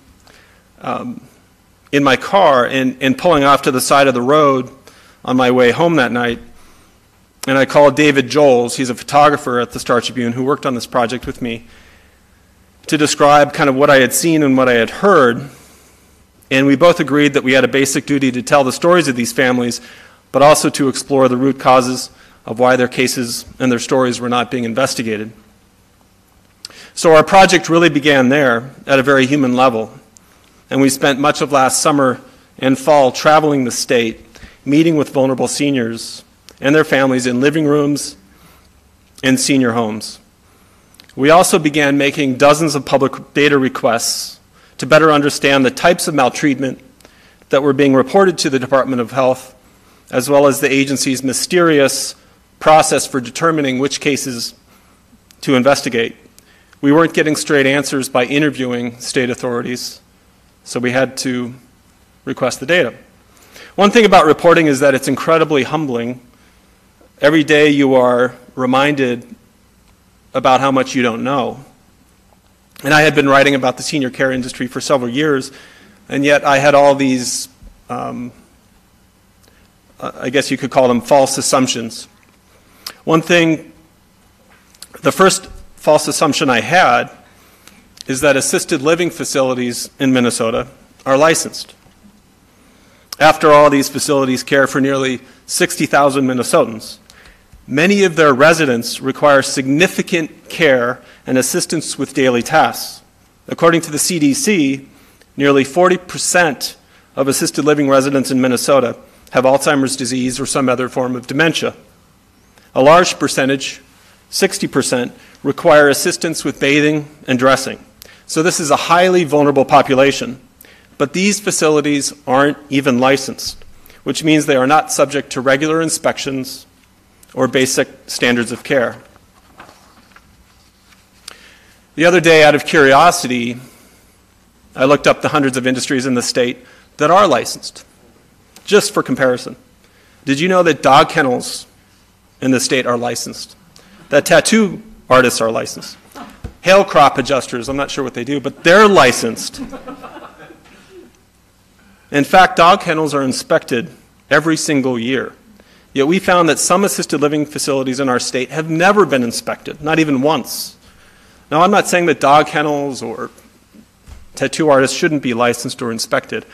in my car and pulling off to the side of the road on my way home that night. And I called David Joels, he's a photographer at the Star Tribune who worked on this project with me. to describe kind of what I had seen and what I had heard. And we both agreed that we had a basic duty to tell the stories of these families, but also to explore the root causes of why their cases and their stories were not being investigated. So our project really began there at a very human level. And we spent much of last summer and fall traveling the state, meeting with vulnerable seniors and their families in living rooms and senior homes. We also began making dozens of public data requests to better understand the types of maltreatment that were being reported to the Department of Health, as well as the agency's mysterious process for determining which cases to investigate. We weren't getting straight answers by interviewing state authorities, so we had to request the data. One thing about reporting is that it's incredibly humbling. Every day you are reminded about how much you don't know. And I had been writing about the senior care industry for several years, and yet I had all these, I guess you could call them false assumptions. One thing, the first false assumption I had is that assisted living facilities in Minnesota are licensed. After all, these facilities care for nearly 60,000 Minnesotans. Many of their residents require significant care and assistance with daily tasks. According to the CDC, nearly 40% of assisted living residents in Minnesota have Alzheimer's disease or some other form of dementia. A large percentage, 60%, require assistance with bathing and dressing. So this is a highly vulnerable population. But these facilities aren't even licensed, which means they are not subject to regular inspections or basic standards of care. The other day, out of curiosity, I looked up the hundreds of industries in the state that are licensed, just for comparison. Did you know that dog kennels in the state are licensed? That tattoo artists are licensed? Hail crop adjusters, I'm not sure what they do, but they're licensed. In fact, dog kennels are inspected every single year. Yet we found that some assisted living facilities in our state have never been inspected, not even once. Now, I'm not saying that dog kennels or tattoo artists shouldn't be licensed or inspected,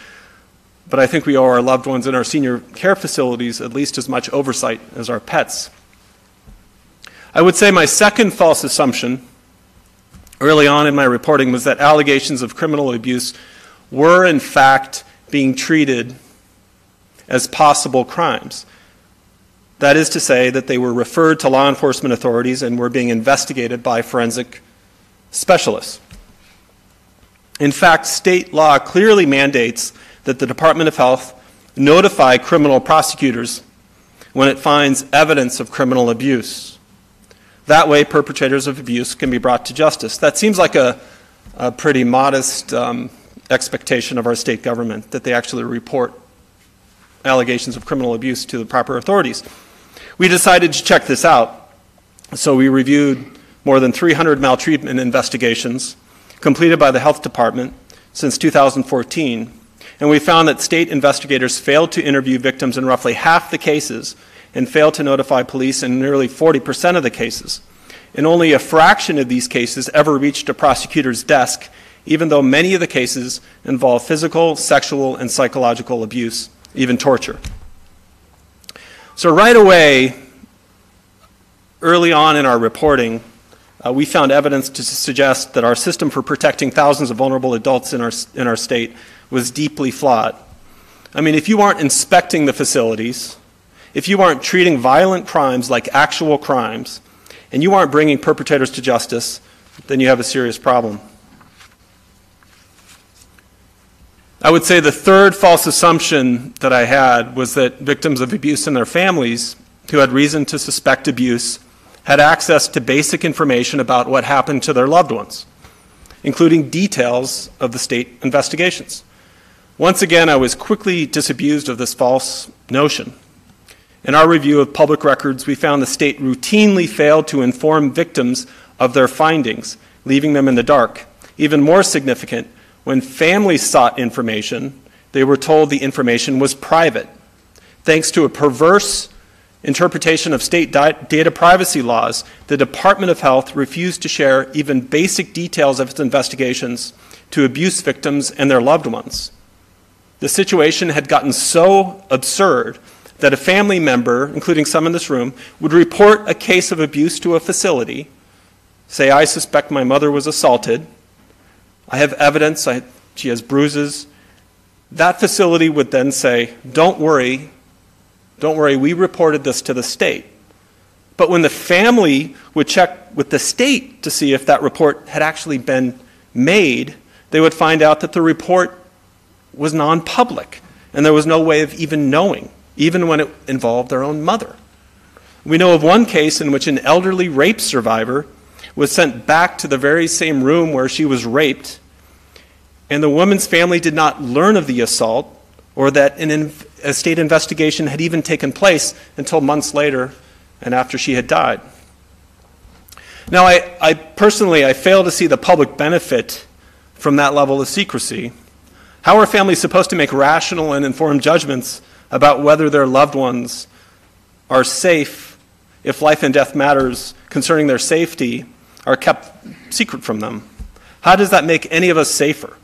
but I think we owe our loved ones in our senior care facilities at least as much oversight as our pets. I would say my second false assumption early on in my reporting was that allegations of criminal abuse were in fact being treated as possible crimes. That is to say that they were referred to law enforcement authorities and were being investigated by forensic specialists. In fact, state law clearly mandates that the Department of Health notify criminal prosecutors when it finds evidence of criminal abuse. That way, perpetrators of abuse can be brought to justice. That seems like a pretty modest expectation of our state government, that they actually report allegations of criminal abuse to the proper authorities. We decided to check this out, so we reviewed more than 300 maltreatment investigations completed by the health department since 2014, and we found that state investigators failed to interview victims in roughly half the cases and failed to notify police in nearly 40% of the cases. And only a fraction of these cases ever reached a prosecutor's desk, even though many of the cases involve physical, sexual, and psychological abuse, even torture. So right away, early on in our reporting, we found evidence to suggest that our system for protecting thousands of vulnerable adults in our state was deeply flawed. I mean, if you aren't inspecting the facilities, if you aren't treating violent crimes like actual crimes, and you aren't bringing perpetrators to justice, then you have a serious problem. I would say the third false assumption that I had was that victims of abuse and their families who had reason to suspect abuse had access to basic information about what happened to their loved ones, including details of the state investigations. Once again, I was quickly disabused of this false notion. In our review of public records, we found the state routinely failed to inform victims of their findings, leaving them in the dark. Even more significant, when families sought information, they were told the information was private. Thanks to a perverse interpretation of state data privacy laws, the Department of Health refused to share even basic details of its investigations to abuse victims and their loved ones. The situation had gotten so absurd that a family member, including some in this room, would report a case of abuse to a facility, say, I suspect my mother was assaulted, I have evidence, she has bruises. That facility would then say, don't worry, we reported this to the state. But when the family would check with the state to see if that report had actually been made, they would find out that the report was non-public, and there was no way of even knowing, even when it involved their own mother. We know of one case in which an elderly rape survivor was sent back to the very same room where she was raped, and the woman's family did not learn of the assault or that a state investigation had even taken place until months later and after she had died. Now, I personally fail to see the public benefit from that level of secrecy. How are families supposed to make rational and informed judgments about whether their loved ones are safe if life and death matters concerning their safety are kept secret from them? How does that make any of us safer?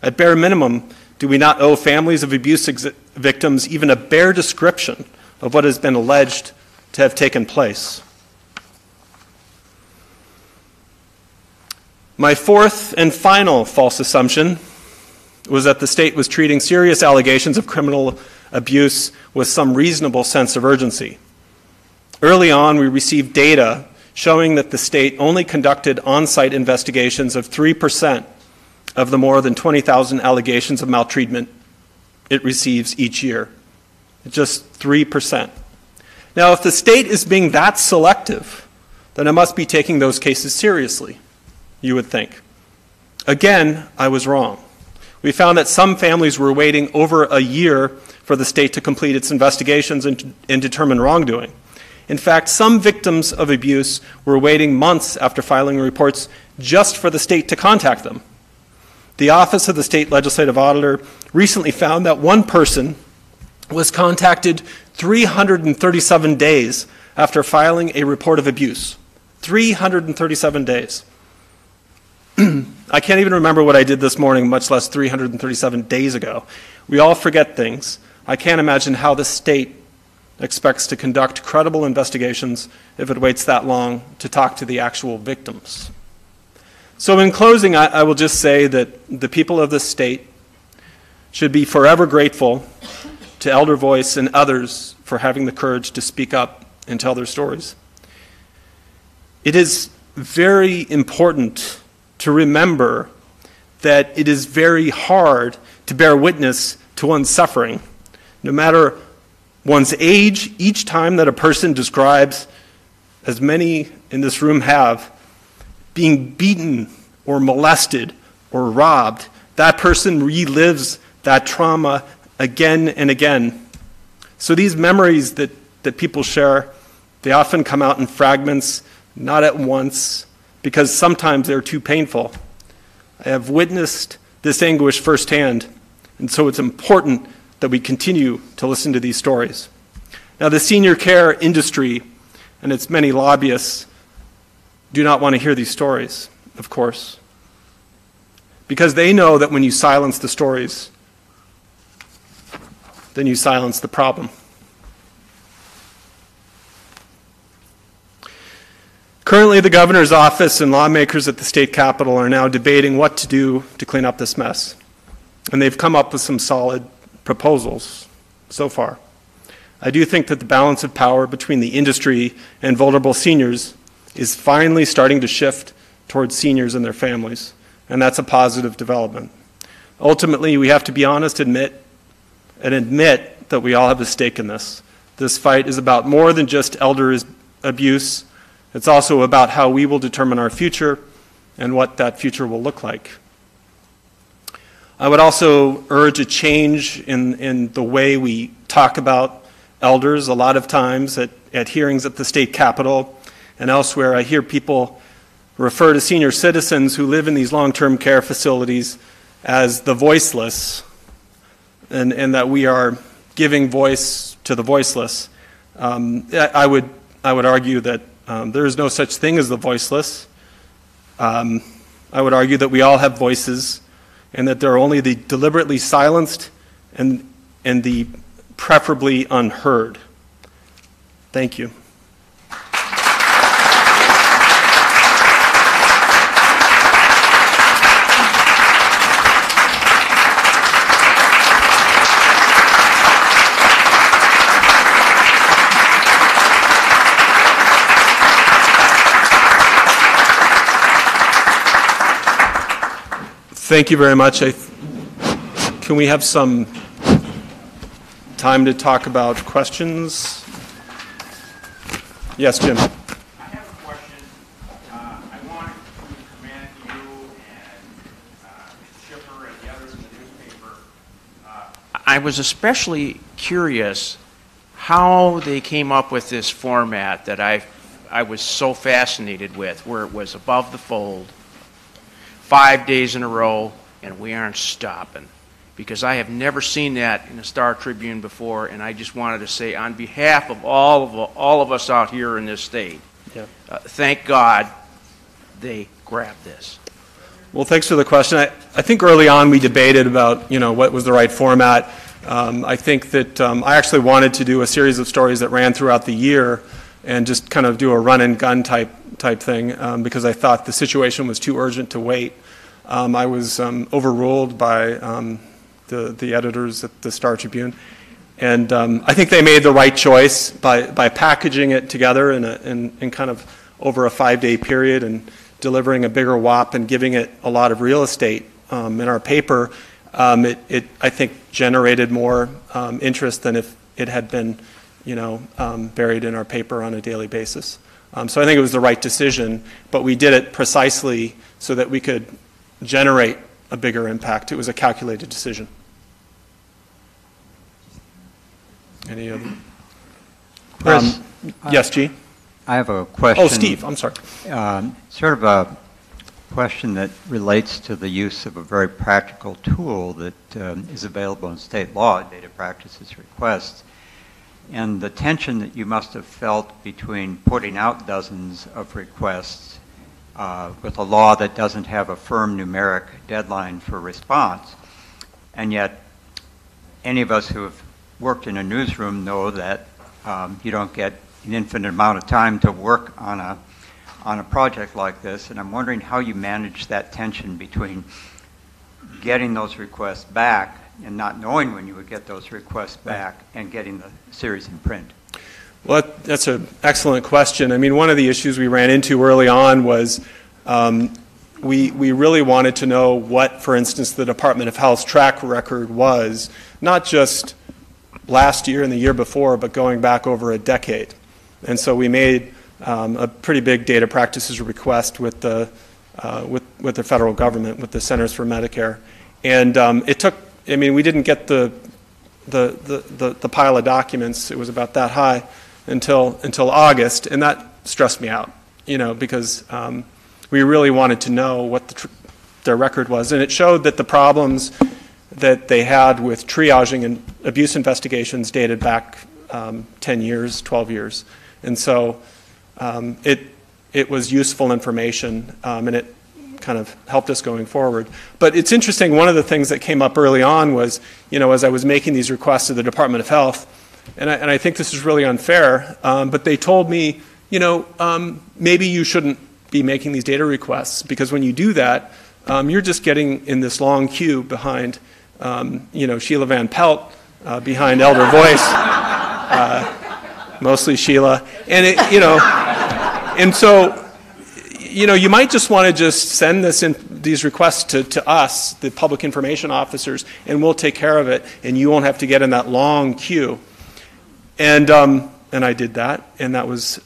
At bare minimum, do we not owe families of abuse victims even a bare description of what has been alleged to have taken place? My fourth and final false assumption was that the state was treating serious allegations of criminal abuse with some reasonable sense of urgency. Early on, we received data showing that the state only conducted on-site investigations of 3% of the more than 20,000 allegations of maltreatment it receives each year. Just 3%. Now, if the state is being that selective, then it must be taking those cases seriously, you would think. Again, I was wrong. We found that some families were waiting over a year for the state to complete its investigations and determine wrongdoing. In fact, some victims of abuse were waiting months after filing reports just for the state to contact them. The Office of the State Legislative Auditor recently found that one person was contacted 337 days after filing a report of abuse. 337 days. I can't even remember what I did this morning, much less 337 days ago. We all forget things. I can't imagine how the state expects to conduct credible investigations if it waits that long to talk to the actual victims. So in closing, I will just say that the people of this state should be forever grateful to Elder Voice and others for having the courage to speak up and tell their stories. It is very important to remember that it is very hard to bear witness to one's suffering. No matter one's age, each time that a person describes, as many in this room have, being beaten or molested or robbed, that person relives that trauma again and again. So these memories that people share, they often come out in fragments, not at once, because sometimes they're too painful. I have witnessed this anguish firsthand, and so it's important that we continue to listen to these stories. Now, the senior care industry and its many lobbyists do not want to hear these stories, of course, because they know that when you silence the stories, then you silence the problem. Currently, the governor's office and lawmakers at the state capitol are now debating what to do to clean up this mess. And they've come up with some solid proposals so far. I do think that the balance of power between the industry and vulnerable seniors is finally starting to shift towards seniors and their families, and that's a positive development. Ultimately, we have to be honest and admit that we all have a stake in this. This fight is about more than just elder abuse. It's also about how we will determine our future and what that future will look like. I would also urge a change in the way we talk about elders. A lot of times at hearings at the state capitol and elsewhere, I hear people refer to senior citizens who live in these long-term care facilities as the voiceless, and that we are giving voice to the voiceless. I would argue that there is no such thing as the voiceless. I would argue that we all have voices, and that there are only the deliberately silenced and the preferably unheard. Thank you. Thank you very much. Can we have some time to talk about questions? Yes, Jim. I have a question. I wanted to commend you and Shiffer and the others in the newspaper. I was especially curious how they came up with this format that I was so fascinated with, where it was above the fold, 5 days in a row, and we aren't stopping. Because I have never seen that in the Star Tribune before, and I just wanted to say, on behalf of all of us out here in this state, thank God they grabbed this. Well, thanks for the question. I think early on we debated about, what was the right format. I think that I actually wanted to do a series of stories that ran throughout the year and just kind of do a run-and-gun type thing because I thought the situation was too urgent to wait. I was overruled by the editors at the Star Tribune, and I think they made the right choice by packaging it together in kind of over a 5-day period and delivering a bigger whop and giving it a lot of real estate in our paper. It I think generated more interest than if it had been buried in our paper on a daily basis. So I think it was the right decision, but we did it precisely so that we could generate a bigger impact. It was a calculated decision. Any other? Chris, yes, G? I have a question. Oh, Steve, I'm sorry. Sort of a question that relates to the use of a very practical tool that is available in state law, data practices requests, and the tension that you must have felt between putting out dozens of requests with a law that doesn't have a firm numeric deadline for response. And yet, any of us who have worked in a newsroom know that you don't get an infinite amount of time to work on a project like this. And I'm wondering how you manage that tension between getting those requests back and not knowing when you would get those requests back and getting the series in print. Well, that's an excellent question. I mean, one of the issues we ran into early on was we really wanted to know what, for instance, the Department of Health's track record was, not just last year and the year before, but going back over a decade. And so we made a pretty big data practices request with the federal government, with the Centers for Medicare. And it took, I mean, we didn't get the pile of documents, it was about that high, until August, and that stressed me out, because we really wanted to know what their record was. And it showed that the problems that they had with triaging and abuse investigations dated back 10 years, 12 years. And so it was useful information, and it kind of helped us going forward. But it's interesting, one of the things that came up early on was, as I was making these requests to the Department of Health, and I think this is really unfair, but they told me, maybe you shouldn't be making these data requests, because when you do that, you're just getting in this long queue behind, Sheila Van Pelt, behind Elder Voice, mostly Sheila, and and so, you might just want to just send these requests to us, the public information officers, and we'll take care of it, and you won't have to get in that long queue. And I did that, and that was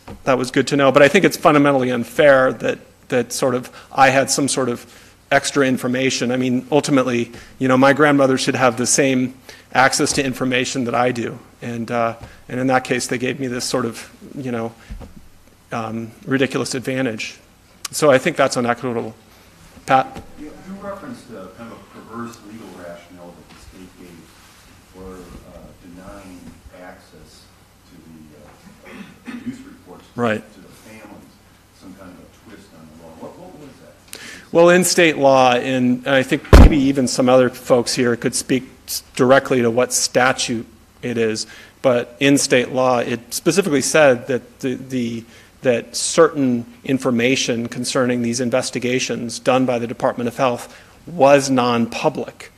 good to know. But I think it's fundamentally unfair that sort of I had some sort of extra information. I mean, ultimately, my grandmother should have the same access to information that I do, and in that case, they gave me this sort of ridiculous advantage. So I think that's unequitable. Pat? You referenced kind of a perverse legal rationale that the state gave for denying access the abuse reports Right. to the families, some kind of a twist on the law. What was that? Well, in state law, and I think maybe even some other folks here could speak directly to what statute it is, but in state law, it specifically said that that certain information concerning these investigations done by the Department of Health was non-public.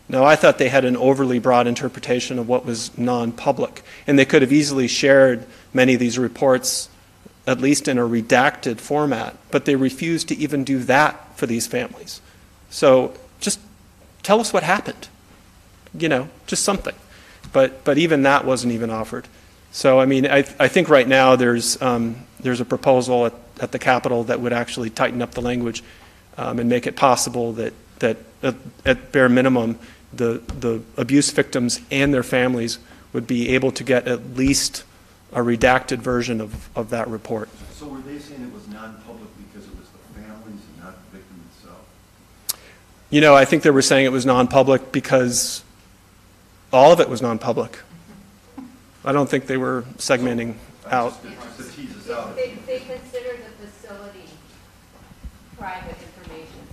Now, I thought they had an overly broad interpretation of what was non-public, and they could have easily shared many of these reports, at least in a redacted format, but they refused to even do that for these families. So just tell us what happened, you know, just something. But even that wasn't even offered. So, I mean, I think right now there's a proposal at the Capitol that would actually tighten up the language and make it possible that at bare minimum, the abuse victims and their families would be able to get at least a redacted version of that report. So were they saying it was non-public because it was the families and not the victim itself? You know, I think they were saying it was non-public because all of it was non-public. I don't think they were segmenting out. To tease us out. They consider the facility private information.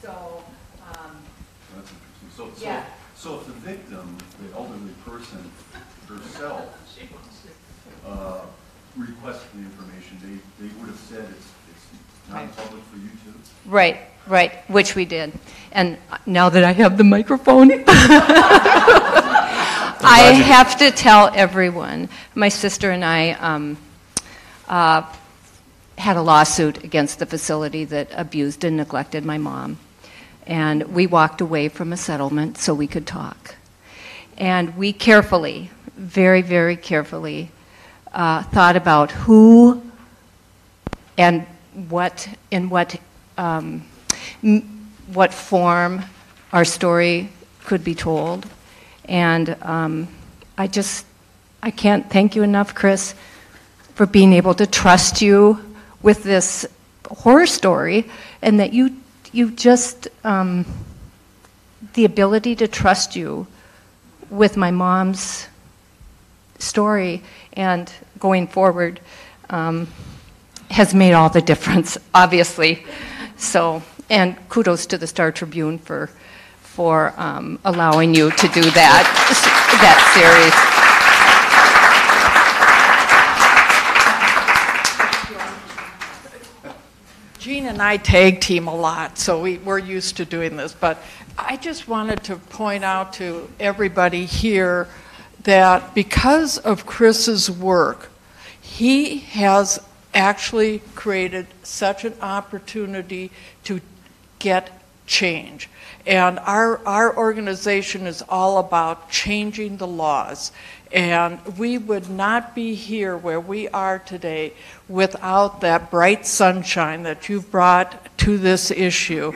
So, That's interesting. yeah. So if the victim, the elderly person herself, requested the information, they would have said it's non-public for you too? Right, which we did. And now that I have the microphone, I have to tell everyone. My sister and I had a lawsuit against the facility that abused and neglected my mom. And we walked away from a settlement so we could talk. And we carefully, very, very carefully, thought about who and what, in what form our story could be told. And I can't thank you enough, Chris, for being able to trust you with this horror story, and that you just, the ability to trust you with my mom's story and going forward has made all the difference, obviously. So, and kudos to the Star Tribune for allowing you to do that series. Jean and I tag team a lot, so we're used to doing this, but I just wanted to point out to everybody here that because of Chris's work, he has actually created such an opportunity to get change. And our organization is all about changing the laws. And we would not be here where we are today without that bright sunshine that you've brought to this issue.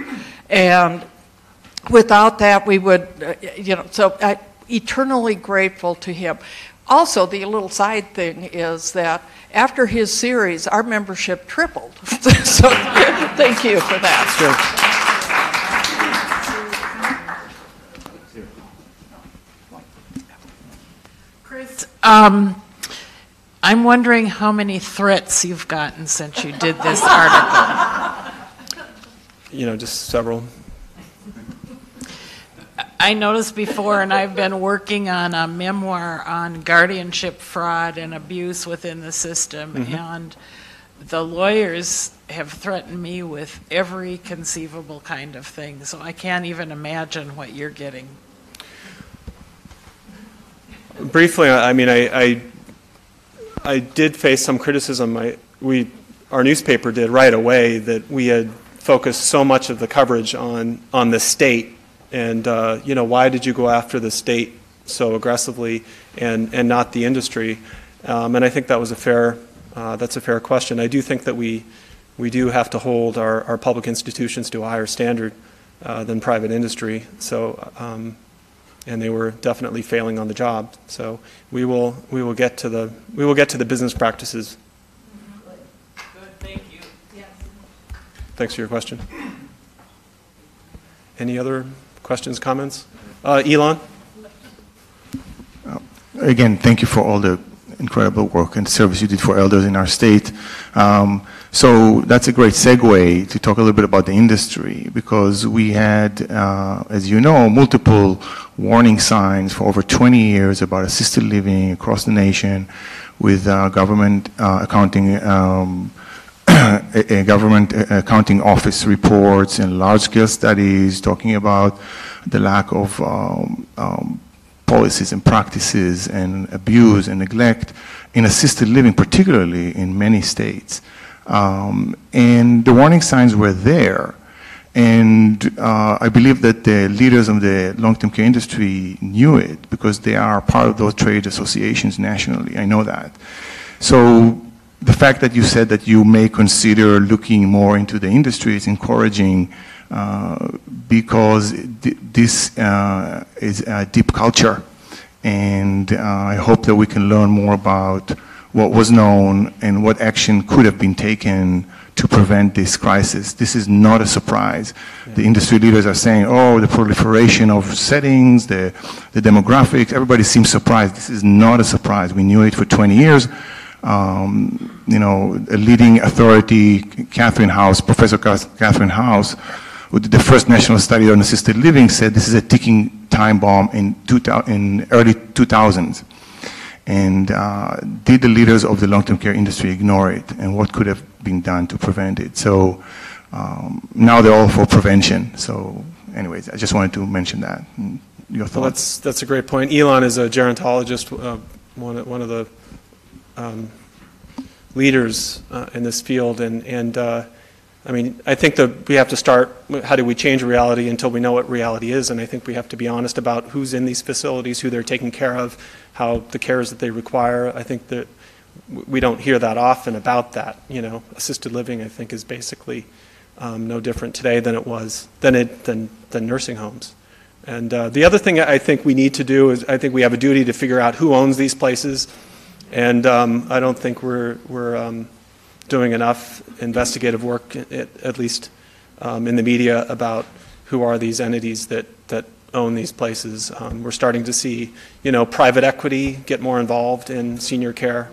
And without that, we would, so I'm eternally grateful to him. Also, the little side thing is that after his series, our membership tripled. So thank you for that. Sure. Chris, I'm wondering how many threats you've gotten since you did this article. Just several. I noticed before, and I've been working on a memoir on guardianship fraud and abuse within the system, and the lawyers have threatened me with every conceivable kind of thing, so I can't even imagine what you're getting. Briefly, I mean, I did face some criticism. Our newspaper did right away that we had focused so much of the coverage on the state, and why did you go after the state so aggressively and not the industry? And I think that was that's a fair question. I do think that we do have to hold our public institutions to a higher standard than private industry. So. And they were definitely failing on the job. So we will get to the business practices. Good, thank you. Yes. Thanks for your question. Any other questions, comments? Elon? Again, thank you for all the incredible work and service you did for elders in our state. So that's a great segue to talk a little bit about the industry, because we had, as you know, multiple warning signs for over 20 years about assisted living across the nation, with government accounting a government accounting office reports and large-scale studies talking about the lack of policies and practices and abuse and neglect in assisted living, particularly in many states. And the warning signs were there. And I believe that the leaders of the long-term care industry knew it, because they are part of those trade associations nationally. I know that. So the fact that you said that you may consider looking more into the industry is encouraging, because this is a deep culture. And I hope that we can learn more about what was known and what action could have been taken to prevent this crisis. This is not a surprise. The industry leaders are saying, oh, the proliferation of settings, the demographics, everybody seems surprised. This is not a surprise. We knew it for 20 years. You know, a leading authority, Professor Catherine House, who did the first national study on assisted living, said this is a ticking time bomb in early 2000s. And did the leaders of the long-term care industry ignore it? And what could have been done to prevent it? So now they're all for prevention. So anyways, I just wanted to mention that. Your thoughts? Well, that's a great point. Elon is a gerontologist, one of the leaders in this field. And I mean, I think that we have to start, how do we change reality until we know what reality is? And I think we have to be honest about who's in these facilities, who they're taking care of, how the cares that they require. I think that we don't hear that often about that. You know, assisted living, I think, is basically no different today than it was, than nursing homes. And the other thing I think we need to do is, I think we have a duty to figure out who owns these places. And I don't think we're doing enough investigative work, at least in the media, about who are these entities that own these places. We're starting to see, you know, private equity get more involved in senior care.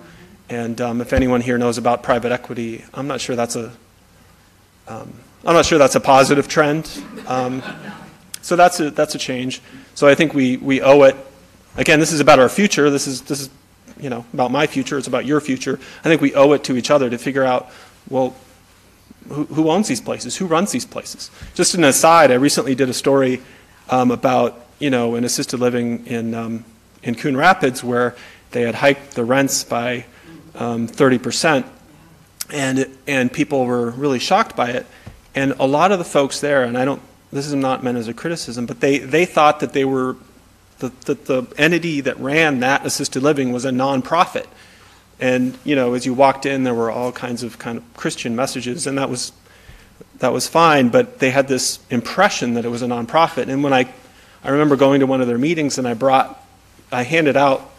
And if anyone here knows about private equity, I'm not sure that's a positive trend. So that's a change. So I think we owe it. Again, this is about our future. This is you know, about my future. It's about your future. I think we owe it to each other to figure out, well, who owns these places? Who runs these places? Just an aside, I recently did a story about, you know, an assisted living in Coon Rapids, where they had hiked the rents by 30%, and people were really shocked by it. And a lot of the folks there, and this is not meant as a criticism, but they thought that they were, that the entity that ran that assisted living was a nonprofit. And, you know, as you walked in, there were all kinds of kind of Christian messages, and that was fine, but they had this impression that it was a nonprofit. And when I remember going to one of their meetings, and I handed out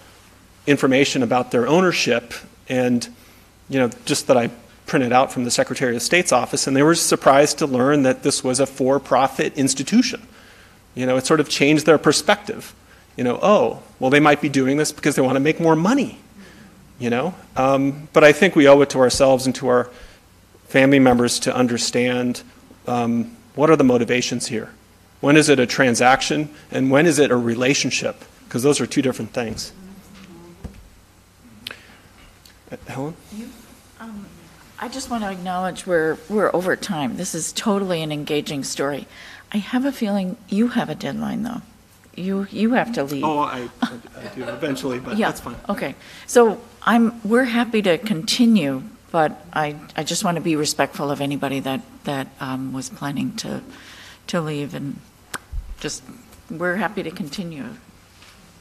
information about their ownership, and, you know, just that I printed out from the Secretary of State's office, and they were surprised to learn that this was a for-profit institution. You know, it sort of changed their perspective. You know, oh, well, they might be doing this because they want to make more money, you know. But I think we owe it to ourselves and to our family members to understand what are the motivations here. When is it a transaction, and when is it a relationship? Because those are two different things. Helen? I just want to acknowledge we're over time. This is totally an engaging story. I have a feeling you have a deadline, though. You have to leave. Oh, I do eventually, but yeah, that's fine. Okay. So we're happy to continue, but I just want to be respectful of anybody that was planning to leave, and just we're happy to continue.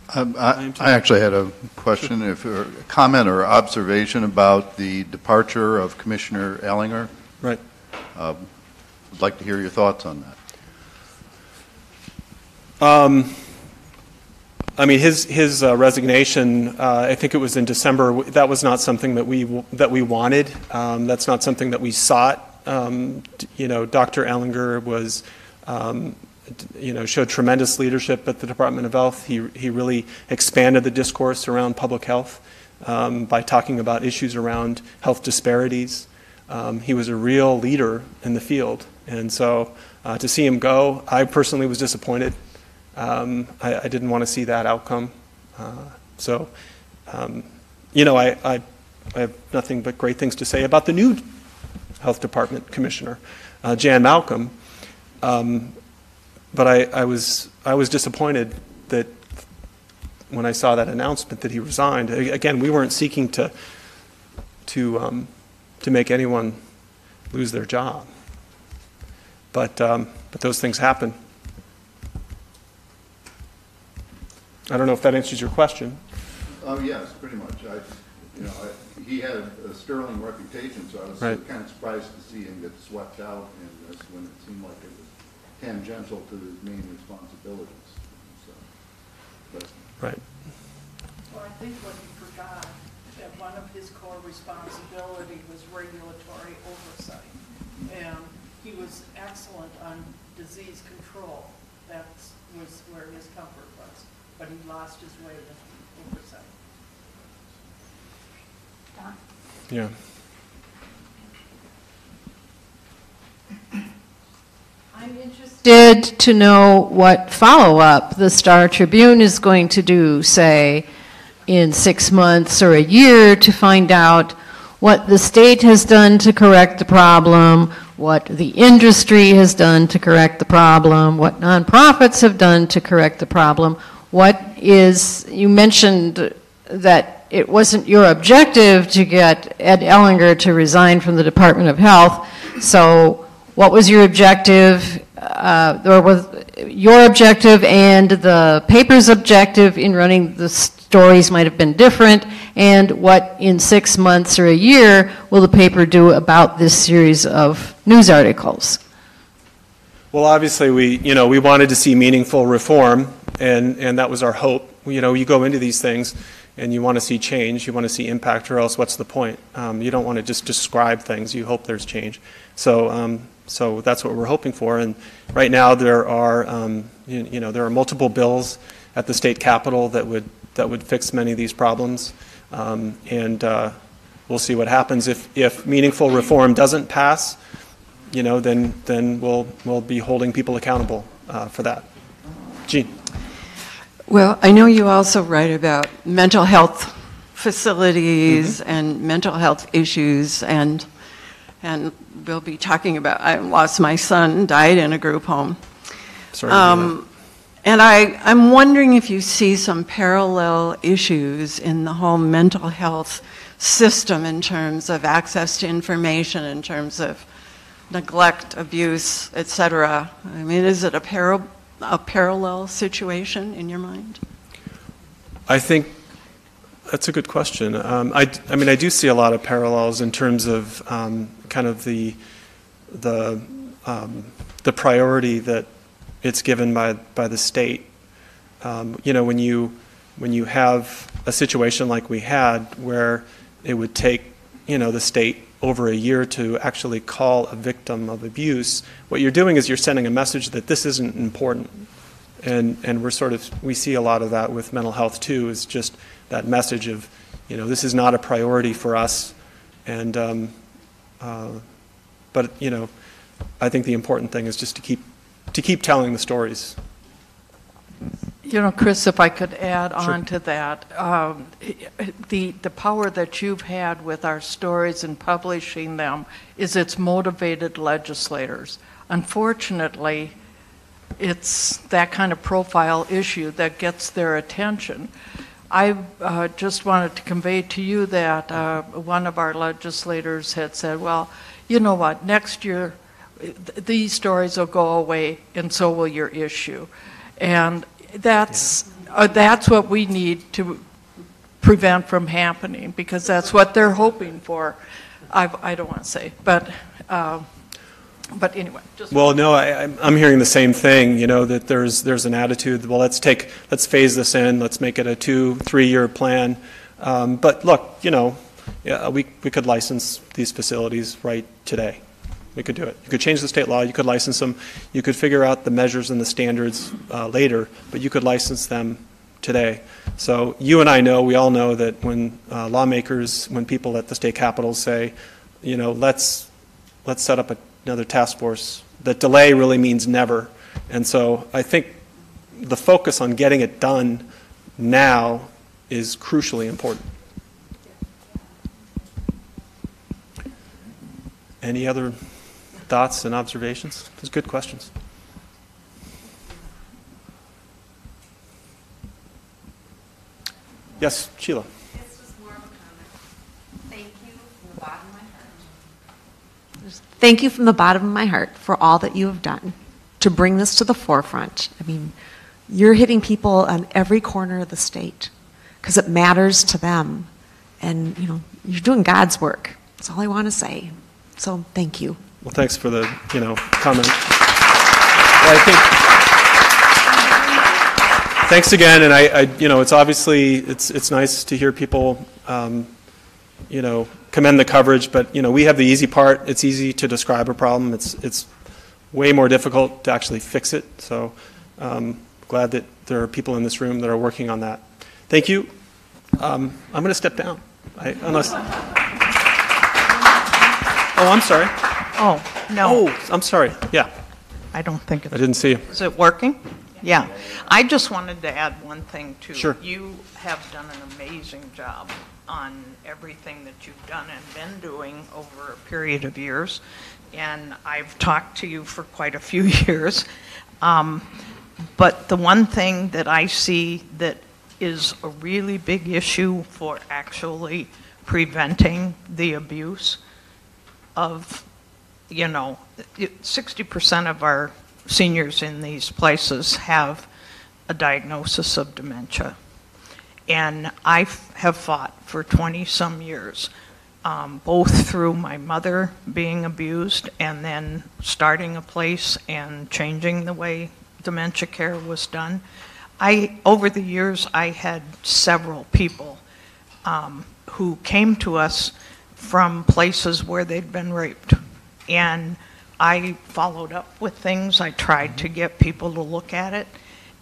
I actually had a question, or a comment or observation about the departure of Commissioner Ellinger. Right. I'd like to hear your thoughts on that. I mean, his resignation, I think it was in December. That was not something that we wanted. That's not something that we sought. You know, Dr. Ellinger was, you know, showed tremendous leadership at the Department of Health. He really expanded the discourse around public health. by talking about issues around health disparities. He was a real leader in the field. And so to see him go, I personally was disappointed. I didn't want to see that outcome. You know, I have nothing but great things to say about the new Health Department Commissioner, Jan Malcolm. But I was disappointed that when I saw that announcement that he resigned. Again, we weren't seeking to make anyone lose their job. But those things happen. I don't know if that answers your question. Yes, pretty much. He had a sterling reputation, so I was kind of surprised to see him get swept out in this when it seemed like it was tangential to his main responsibilities. Right. Well, I think what he forgot, that one of his core responsibility was regulatory oversight. And he was excellent on disease control. That was where his comfort was. But he lost his way in oversight. Don? Yeah. I'm interested to know what follow-up the Star Tribune is going to do, say, in 6 months or a year, to find out what the state has done to correct the problem, what the industry has done to correct the problem, what nonprofits have done to correct the problem. You mentioned that it wasn't your objective to get Ed Ellinger to resign from the Department of Health, so what was your objective, or was your objective and the paper's objective in running the stories might have been different, and what in 6 months or a year will the paper do about this series of news articles? Well, obviously, we wanted to see meaningful reform, and that was our hope. You go into these things, and you want to see change, you want to see impact, or else what's the point? You don't want to just describe things. You hope there's change. So that's what we're hoping for. And right now, there are there are multiple bills at the state capitol that would fix many of these problems, and we'll see what happens. If meaningful reform doesn't pass, then we'll be holding people accountable for that. Jean. Well, I know you also write about mental health facilities and mental health issues, and we'll be talking about, I lost my son, died in a group home. Sorry to hear that. And I'm wondering if you see some parallel issues in the whole mental health system in terms of access to information, in terms of neglect, abuse, et cetera. I mean, is it a parallel situation in your mind? I think that's a good question. I mean, I do see a lot of parallels in terms of kind of the priority that it's given by the state. When you have a situation like we had, where it would take the state over a year to actually call a victim of abuse, what you're doing is you're sending a message that this isn't important. And we see a lot of that with mental health too, is just that message of, this is not a priority for us. And, but I think the important thing is just to keep telling the stories. Chris, if I could add on to that, the power that you've had with our stories and publishing them is it's motivated legislators. Unfortunately, it's that kind of profile issue that gets their attention. I just wanted to convey to you that one of our legislators had said, well, you know what, next year these stories will go away and so will your issue. And that's what we need to prevent from happening, because that's what they're hoping for. I don't want to say, but anyway. Well, no, I'm hearing the same thing. That there's an attitude. Well, let's phase this in. Let's make it a 2-3 year plan. But look, we could license these facilities right today. We could do it. You could change the state law. You could license them. You could figure out the measures and the standards later, but you could license them today. So you and I know, we all know that when lawmakers, when people at the state capitals say, you know, let's set up another task force, that delay really means never. And so I think the focus on getting it done now is crucially important. Any other thoughts and observations? Those good questions. Yes, Sheila. It's just more of a comment. Thank you from the bottom of my heart. Thank you from the bottom of my heart for all that you have done to bring this to the forefront. I mean, you're hitting people on every corner of the state because it matters to them. And, you know, you're doing God's work. That's all I want to say. So thank you. Well, thanks for the, you know, comment. Well, I think, thanks again, and I you know, it's obviously, it's nice to hear people, you know, commend the coverage, but, you know, we have the easy part. It's easy to describe a problem. It's way more difficult to actually fix it. So glad that there are people in this room that are working on that. Thank you. I'm going to step down, unless. Oh, I'm sorry. Oh, no. Oh, I'm sorry. Yeah. I don't think it's... I didn't see you. Is it working? Yeah. I just wanted to add one thing, too. Sure. You have done an amazing job on everything that you've done and been doing over a period of years. And I've talked to you for quite a few years. But the one thing that I see that is a really big issue for actually preventing the abuse of, you know, 60% of our seniors in these places have a diagnosis of dementia. And I have fought for 20-some years, both through my mother being abused and then starting a place and changing the way dementia care was done. Over the years, I had several people who came to us from places where they'd been raped. And I followed up with things. I tried to get people to look at it.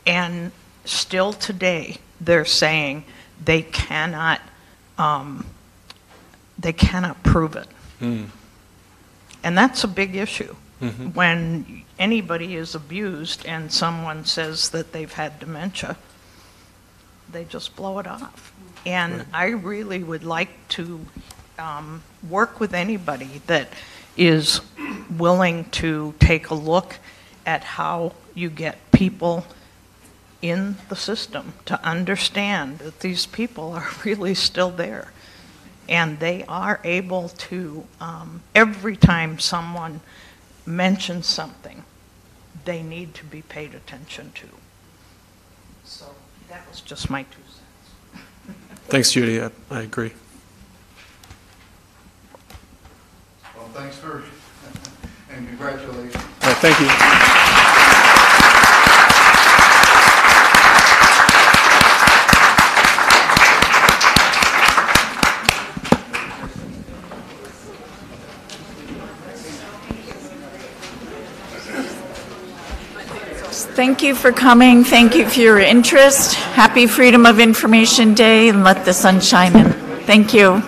And still today, they're saying they cannot prove it. Mm. And that's a big issue. Mm-hmm. When anybody is abused and someone says that they've had dementia, they just blow it off. And right. I really would like to work with anybody that is willing to take a look at how you get people in the system to understand that these people are really still there. And they are able to, every time someone mentions something, they need to be paid attention to. So that was just my 2 cents. Thanks, Judy. I agree. Well, thanks for, and congratulations. All right, thank you. Thank you for coming. Thank you for your interest. Happy Freedom of Information Day, and let the sun shine in. Thank you.